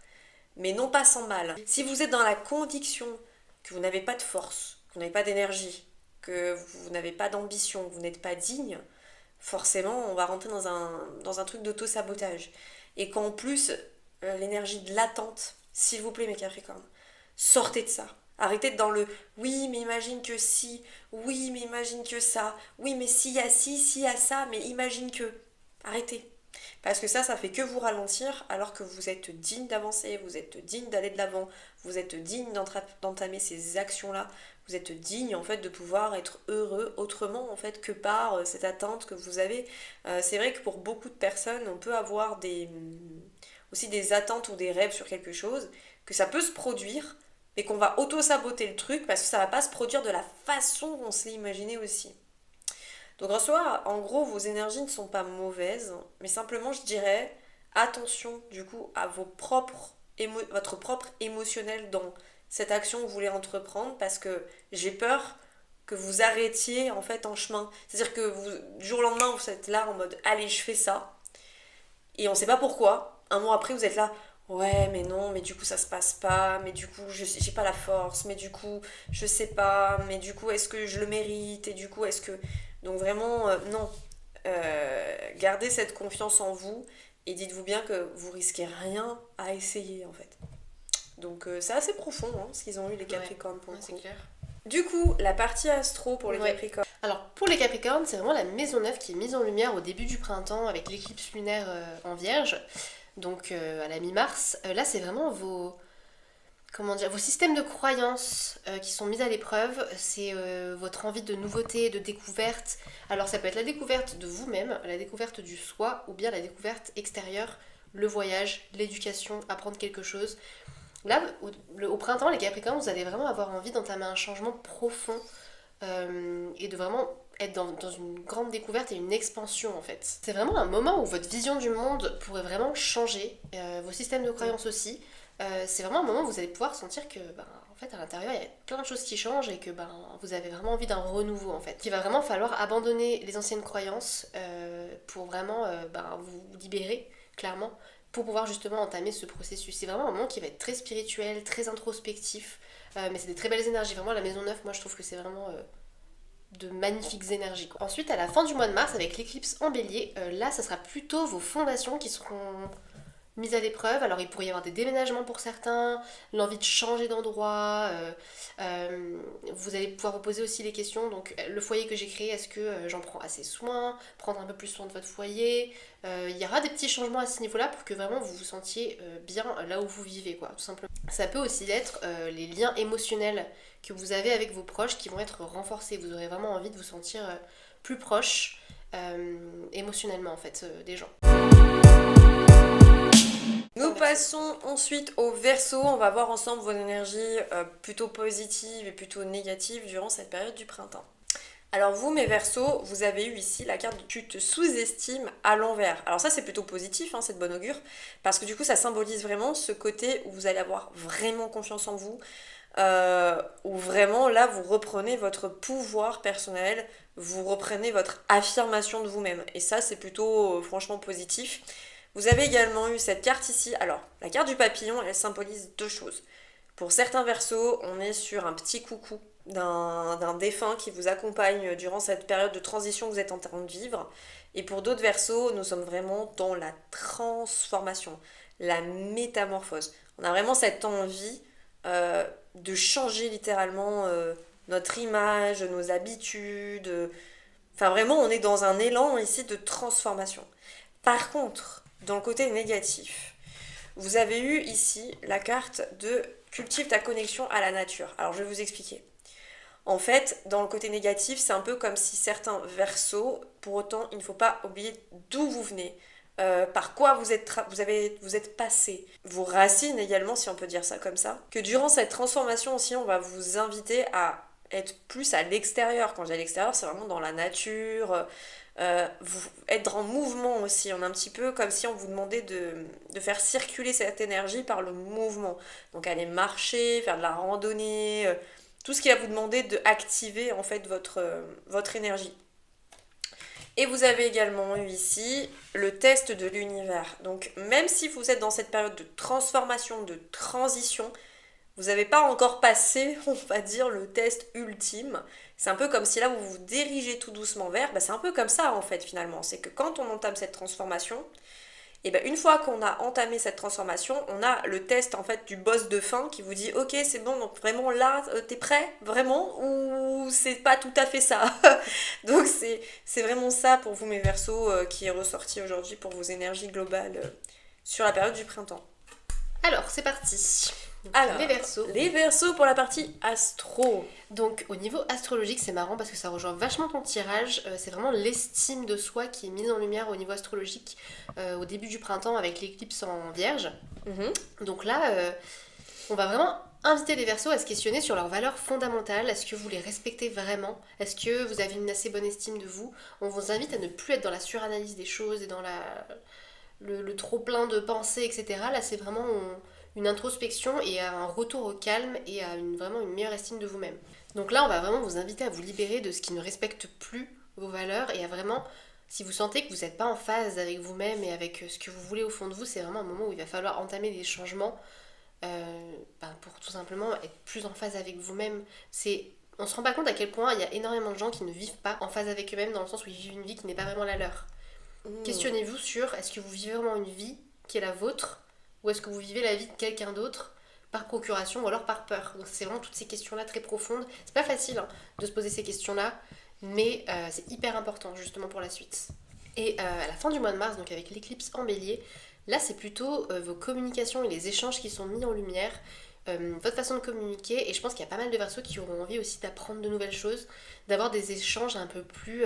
mais non pas sans mal. Si vous êtes dans la conviction que vous n'avez pas de force, que vous n'avez pas d'énergie, que vous n'avez pas d'ambition, que vous n'êtes pas digne, forcément, on va rentrer dans un truc d'auto-sabotage. Et qu'en plus, l'énergie de l'attente, s'il vous plaît mes Capricornes, sortez de ça. Arrêtez de dans le oui, mais imagine que si, oui, mais imagine que ça, oui, mais s'il y a ci, s'il y a ça, mais imagine que. Arrêtez. Parce que ça fait que vous ralentir alors que vous êtes digne d'avancer, vous êtes digne d'aller de l'avant, vous êtes digne d'entamer ces actions-là, vous êtes digne en fait de pouvoir être heureux autrement en fait que par cette attente que vous avez. C'est vrai que pour beaucoup de personnes, on peut avoir aussi des attentes ou des rêves sur quelque chose, que ça peut se produire, mais qu'on va auto-saboter le truc parce que ça va pas se produire de la façon dont on se l'est imaginé aussi. Donc en gros, vos énergies ne sont pas mauvaises, mais simplement je dirais attention du coup à votre propre émotionnel dans cette action que vous voulez entreprendre parce que j'ai peur que vous arrêtiez en fait en chemin. C'est-à-dire que du jour au lendemain, vous êtes là en mode allez, je fais ça, et on sait pas pourquoi. Un mois après, vous êtes là, ouais, mais non, mais du coup, ça se passe pas, mais du coup, j'ai pas la force, mais du coup, je sais pas, mais du coup, est-ce que je le mérite, et du coup, est-ce que. Donc, vraiment, non. Gardez cette confiance en vous et dites-vous bien que vous risquez rien à essayer, en fait. Donc, c'est assez profond, hein, ce qu'ils ont eu, les Capricornes, pour le coup. C'est clair. Du coup, la partie astro pour les Capricornes. Alors, pour les Capricornes, c'est vraiment la maison 9 qui est mise en lumière au début du printemps avec l'éclipse lunaire en Vierge. Donc à la mi-mars, là c'est vraiment vos systèmes de croyances qui sont mis à l'épreuve, c'est votre envie de nouveauté, de découverte. Alors ça peut être la découverte de vous-même, la découverte du soi, ou bien la découverte extérieure, le voyage, l'éducation, apprendre quelque chose. Là, au printemps, les Capricornes, vous allez vraiment avoir envie d'entamer un changement profond et de vraiment être dans une grande découverte et une expansion en fait. C'est vraiment un moment où votre vision du monde pourrait vraiment changer, vos systèmes de croyances aussi. C'est vraiment un moment où vous allez pouvoir sentir que en fait à l'intérieur il y a plein de choses qui changent et que vous avez vraiment envie d'un renouveau en fait. Il va vraiment falloir abandonner les anciennes croyances pour vraiment vous libérer clairement pour pouvoir justement entamer ce processus. C'est vraiment un moment qui va être très spirituel, très introspectif, mais c'est des très belles énergies. Vraiment la maison 9, moi je trouve que c'est vraiment de magnifiques énergies, quoi. Ensuite, à la fin du mois de mars, avec l'éclipse en bélier, là, ça sera plutôt vos fondations qui seront mises à l'épreuve. Alors, il pourrait y avoir des déménagements pour certains, l'envie de changer d'endroit. Vous allez pouvoir vous poser aussi les questions. Donc, le foyer que j'ai créé, est-ce que j'en prends assez soin? Prendre un peu plus soin de votre foyer. Il y aura des petits changements à ce niveau-là pour que vraiment vous vous sentiez bien là où vous vivez, quoi, tout simplement. Ça peut aussi être les liens émotionnels que vous avez avec vos proches qui vont être renforcés. Vous aurez vraiment envie de vous sentir plus proche émotionnellement en fait des gens. Nous passons ensuite au Verseau. On va voir ensemble vos énergies plutôt positives et plutôt négatives durant cette période du printemps. Alors vous, mes Verseaux, vous avez eu ici la carte de tu te sous-estimes à l'envers. Alors ça, c'est plutôt positif, hein, c'est de bon augure, parce que du coup, ça symbolise vraiment ce côté où vous allez avoir vraiment confiance en vous, où vraiment, là, vous reprenez votre pouvoir personnel, vous reprenez votre affirmation de vous-même. Et ça, c'est plutôt franchement positif. Vous avez également eu cette carte ici. Alors, la carte du papillon, elle symbolise deux choses. Pour certains Verseaux, on est sur un petit coucou d'un défunt qui vous accompagne durant cette période de transition que vous êtes en train de vivre. Et pour d'autres Verseaux, nous sommes vraiment dans la transformation, la métamorphose. On a vraiment cette envie de changer littéralement notre image, nos habitudes. Enfin vraiment, on est dans un élan ici de transformation. Par contre, dans le côté négatif, vous avez eu ici la carte de cultive ta connexion à la nature. Alors je vais vous expliquer. En fait, dans le côté négatif, c'est un peu comme si certains Verseaux, pour autant, il ne faut pas oublier d'où vous venez, par quoi vous êtes passé, vos racines également, si on peut dire ça comme ça. Que durant cette transformation aussi, on va vous inviter à être plus à l'extérieur. Quand j'ai à l'extérieur, c'est vraiment dans la nature, être en mouvement aussi. On est un petit peu comme si on vous demandait de faire circuler cette énergie par le mouvement. Donc aller marcher, faire de la randonnée, tout ce qui va vous demander d'activer en fait votre énergie. Et vous avez également eu ici le test de l'univers. Donc même si vous êtes dans cette période de transformation, de transition, vous n'avez pas encore passé, on va dire, le test ultime. C'est un peu comme si là vous vous dirigez tout doucement vers, c'est un peu comme ça en fait finalement. C'est que quand on entame cette transformation, et une fois qu'on a entamé cette transformation, on a le test en fait du boss de fin qui vous dit ok c'est bon, donc vraiment là t'es prêt vraiment ou c'est pas tout à fait ça. Donc c'est vraiment ça pour vous mes Verseaux qui est ressorti aujourd'hui pour vos énergies globales sur la période du printemps. Alors, c'est parti. Donc, Alors, les Verseaux. Les Verseaux pour la partie astro. Donc, au niveau astrologique, c'est marrant parce que ça rejoint vachement ton tirage. C'est vraiment l'estime de soi qui est mise en lumière au niveau astrologique au début du printemps avec l'éclipse en Vierge. Donc là, on va vraiment inviter les Verseaux à se questionner sur leurs valeurs fondamentales. Est-ce que vous les respectez vraiment? Est-ce que vous avez une assez bonne estime de vous? On vous invite à ne plus être dans la suranalyse des choses et dans le trop plein de pensées, etc. Là, c'est vraiment une introspection et un retour au calme et à vraiment une meilleure estime de vous-même. Donc là, on va vraiment vous inviter à vous libérer de ce qui ne respecte plus vos valeurs et à vraiment, si vous sentez que vous n'êtes pas en phase avec vous-même et avec ce que vous voulez au fond de vous, c'est vraiment un moment où il va falloir entamer des changements pour tout simplement être plus en phase avec vous-même. On se rend pas compte à quel point il y a énormément de gens qui ne vivent pas en phase avec eux-mêmes dans le sens où ils vivent une vie qui n'est pas vraiment la leur. Questionnez-vous sur est-ce que vous vivez vraiment une vie qui est la vôtre ou est-ce que vous vivez la vie de quelqu'un d'autre par procuration ou alors par peur. Donc c'est vraiment toutes ces questions-là très profondes. C'est pas facile de se poser ces questions-là, mais c'est hyper important justement pour la suite. Et à la fin du mois de mars, donc avec l'éclipse en Bélier, là c'est plutôt vos communications et les échanges qui sont mis en lumière, votre façon de communiquer, et je pense qu'il y a pas mal de Verseaux qui auront envie aussi d'apprendre de nouvelles choses, d'avoir des échanges un peu plus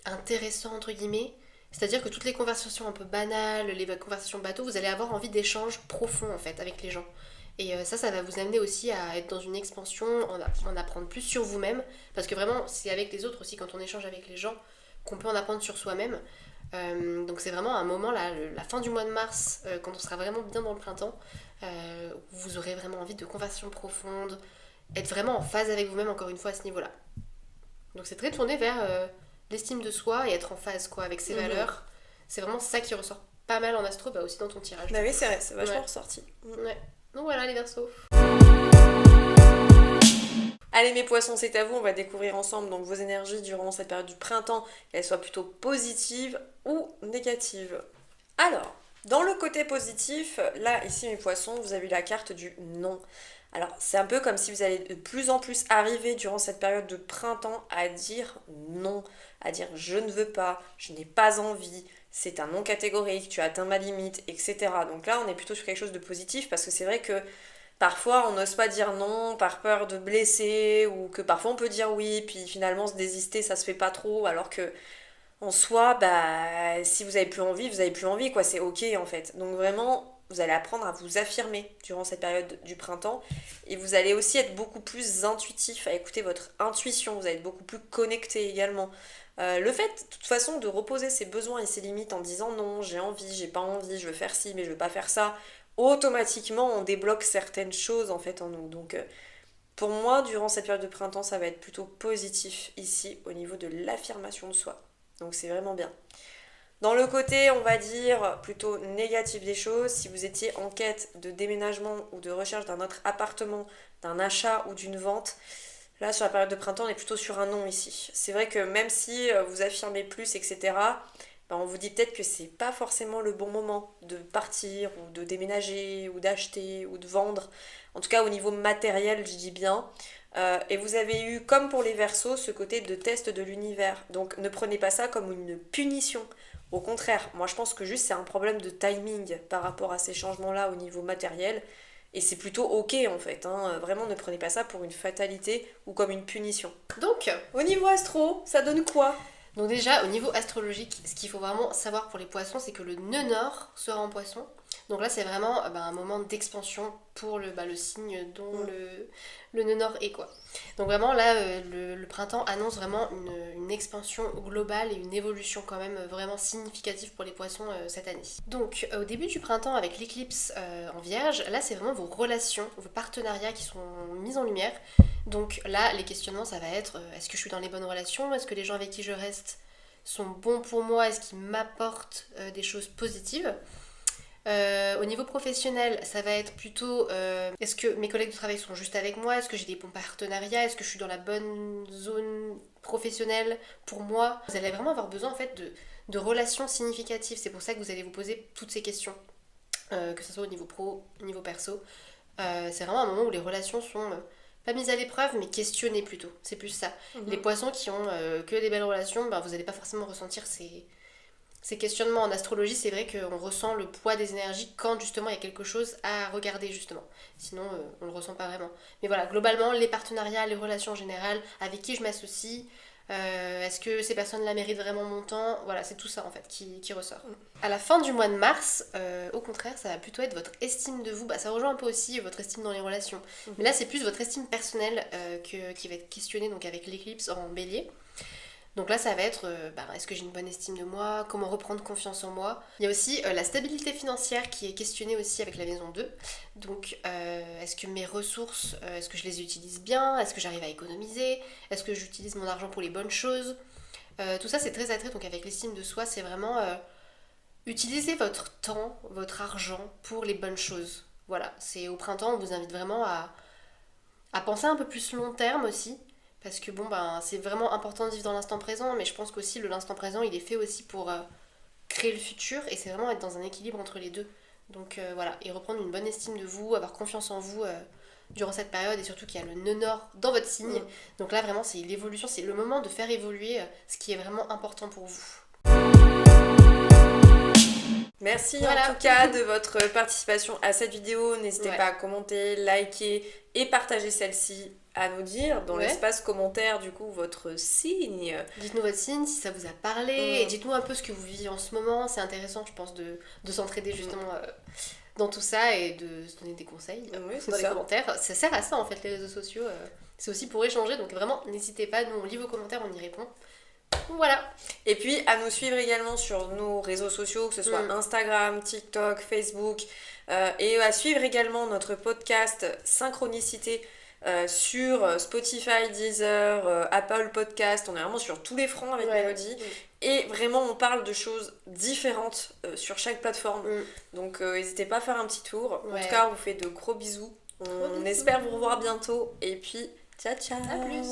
intéressants entre guillemets. C'est-à-dire que toutes les conversations un peu banales, les conversations bateau, vous allez avoir envie d'échanges profonds en fait avec les gens. Et ça va vous amener aussi à être dans une expansion, en apprendre plus sur vous-même. Parce que vraiment, c'est avec les autres aussi, quand on échange avec les gens, qu'on peut en apprendre sur soi-même. Donc c'est vraiment un moment, là, la fin du mois de mars, quand on sera vraiment bien dans le printemps, où vous aurez vraiment envie de conversations profondes, être vraiment en phase avec vous-même, encore une fois, à ce niveau-là. Donc c'est très tourné vers l'estime de soi et être en phase avec ses valeurs. C'est vraiment ça qui ressort pas mal en astro, aussi dans ton tirage. Bah oui, c'est vrai, c'est vachement ressorti. Ouais. Donc voilà les Verseaux. Allez mes poissons, c'est à vous, on va découvrir ensemble donc vos énergies durant cette période du printemps, qu'elles soient plutôt positives ou négatives. Alors, dans le côté positif, là ici mes poissons, vous avez eu la carte du non. Alors c'est un peu comme si vous allez de plus en plus arriver durant cette période de printemps à dire non, à dire je ne veux pas, je n'ai pas envie, c'est un non catégorique, tu as atteint ma limite, etc. Donc là on est plutôt sur quelque chose de positif parce que c'est vrai que parfois on n'ose pas dire non par peur de blesser ou que parfois on peut dire oui puis finalement se désister ça se fait pas trop alors que en soi si vous avez plus envie quoi, c'est ok en fait. Donc vraiment vous allez apprendre à vous affirmer durant cette période du printemps et vous allez aussi être beaucoup plus intuitif, à écouter votre intuition, vous allez être beaucoup plus connecté également. Le fait de toute façon de reposer ses besoins et ses limites en disant non, j'ai envie, j'ai pas envie, je veux faire ci mais je veux pas faire ça, automatiquement on débloque certaines choses en fait en nous. Donc pour moi durant cette période de printemps ça va être plutôt positif ici au niveau de l'affirmation de soi. Donc c'est vraiment bien. Dans le côté, on va dire, plutôt négatif des choses, si vous étiez en quête de déménagement ou de recherche d'un autre appartement, d'un achat ou d'une vente, là, sur la période de printemps, on est plutôt sur un non ici. C'est vrai que même si vous affirmez plus, etc., ben, on vous dit peut-être que c'est pas forcément le bon moment de partir ou de déménager ou d'acheter ou de vendre. En tout cas, au niveau matériel, je dis bien. Et vous avez eu, comme pour les Verseaux, ce côté de test de l'univers. Donc ne prenez pas ça comme une punition. Au contraire, moi je pense que juste c'est un problème de timing par rapport à ces changements-là au niveau matériel. Et c'est plutôt ok en fait. Hein. Vraiment, ne prenez pas ça pour une fatalité ou comme une punition. Donc, Au niveau astro, ça donne quoi? donc déjà, au niveau astrologique, ce qu'il faut vraiment savoir pour les poissons, c'est que le nœud nord sera en poisson. Donc là, c'est vraiment un moment d'expansion pour le signe dont le nœud nord est, quoi. Donc vraiment, là, le printemps annonce vraiment une expansion globale et une évolution quand même vraiment significative pour les poissons cette année. Donc, au début du printemps, avec l'éclipse en Vierge, là, c'est vraiment vos relations, vos partenariats qui sont mis en lumière. Donc là, les questionnements, ça va être est-ce que je suis dans les bonnes relations? Est-ce que les gens avec qui je reste sont bons pour moi? Est-ce qu'ils m'apportent des choses positives? Au niveau professionnel, ça va être plutôt est-ce que mes collègues de travail sont juste avec moi? Est-ce que j'ai des bons partenariats? Est-ce que je suis dans la bonne zone professionnelle pour moi? Vous allez vraiment avoir besoin en fait de relations significatives. C'est pour ça que vous allez vous poser toutes ces questions, que ce soit au niveau pro, au niveau perso. C'est vraiment un moment où les relations sont pas mises à l'épreuve, mais questionnées plutôt. C'est plus ça. Les poissons qui ont que des belles relations, vous n'allez pas forcément ressentir ces questionnements. En astrologie, c'est vrai qu'on ressent le poids des énergies quand justement il y a quelque chose à regarder justement. Sinon, on le ressent pas vraiment. Mais voilà, globalement, les partenariats, les relations en général, avec qui je m'associe, est-ce que ces personnes-là méritent vraiment mon temps? Voilà, c'est tout ça en fait qui ressort. À la fin du mois de mars, au contraire, ça va plutôt être votre estime de vous. Ça rejoint un peu aussi votre estime dans les relations. Mais là, c'est plus votre estime personnelle qui va être questionnée donc avec l'éclipse en bélier. Donc là, ça va être est-ce que j'ai une bonne estime de moi? Comment reprendre confiance en moi? Il y a aussi la stabilité financière qui est questionnée aussi avec la maison 2. Donc, est-ce que mes ressources, est-ce que je les utilise bien? Est-ce que j'arrive à économiser? Est-ce que j'utilise mon argent pour les bonnes choses? Tout ça, c'est très attrait. Donc, avec l'estime de soi, c'est vraiment utiliser votre temps, votre argent pour les bonnes choses. Voilà, c'est au printemps, on vous invite vraiment à penser un peu plus long terme aussi. Parce que c'est vraiment important de vivre dans l'instant présent, mais je pense qu'aussi l'instant présent, il est fait aussi pour créer le futur, et c'est vraiment être dans un équilibre entre les deux. Donc voilà, et reprendre une bonne estime de vous, avoir confiance en vous durant cette période, et surtout qu'il y a le nœud nord dans votre signe. Donc là, vraiment, c'est l'évolution, c'est le moment de faire évoluer ce qui est vraiment important pour vous. Merci en tout cas de votre participation à cette vidéo. N'hésitez pas à commenter, liker et partager celle-ci, à nous dire dans l'espace commentaire du coup votre signe. Dites-nous votre signe si ça vous a parlé et dites-nous un peu ce que vous vivez en ce moment. C'est intéressant je pense de s'entraider justement dans tout ça et de se donner des conseils dans les commentaires. Ça sert à ça en fait les réseaux sociaux. C'est aussi pour échanger, donc vraiment n'hésitez pas, nous on lit vos commentaires, on y répond. Voilà. Et puis à nous suivre également sur nos réseaux sociaux, que ce soit Instagram, TikTok, Facebook, et à suivre également notre podcast Synchronicité sur Spotify, Deezer, Apple Podcast. On est vraiment sur tous les fronts avec Mélodie. Et vraiment on parle de choses différentes sur chaque plateforme. Donc n'hésitez pas à faire un petit tour. En tout cas on vous fait de gros bisous. On espère vous revoir bientôt. Et puis ciao ciao. À plus.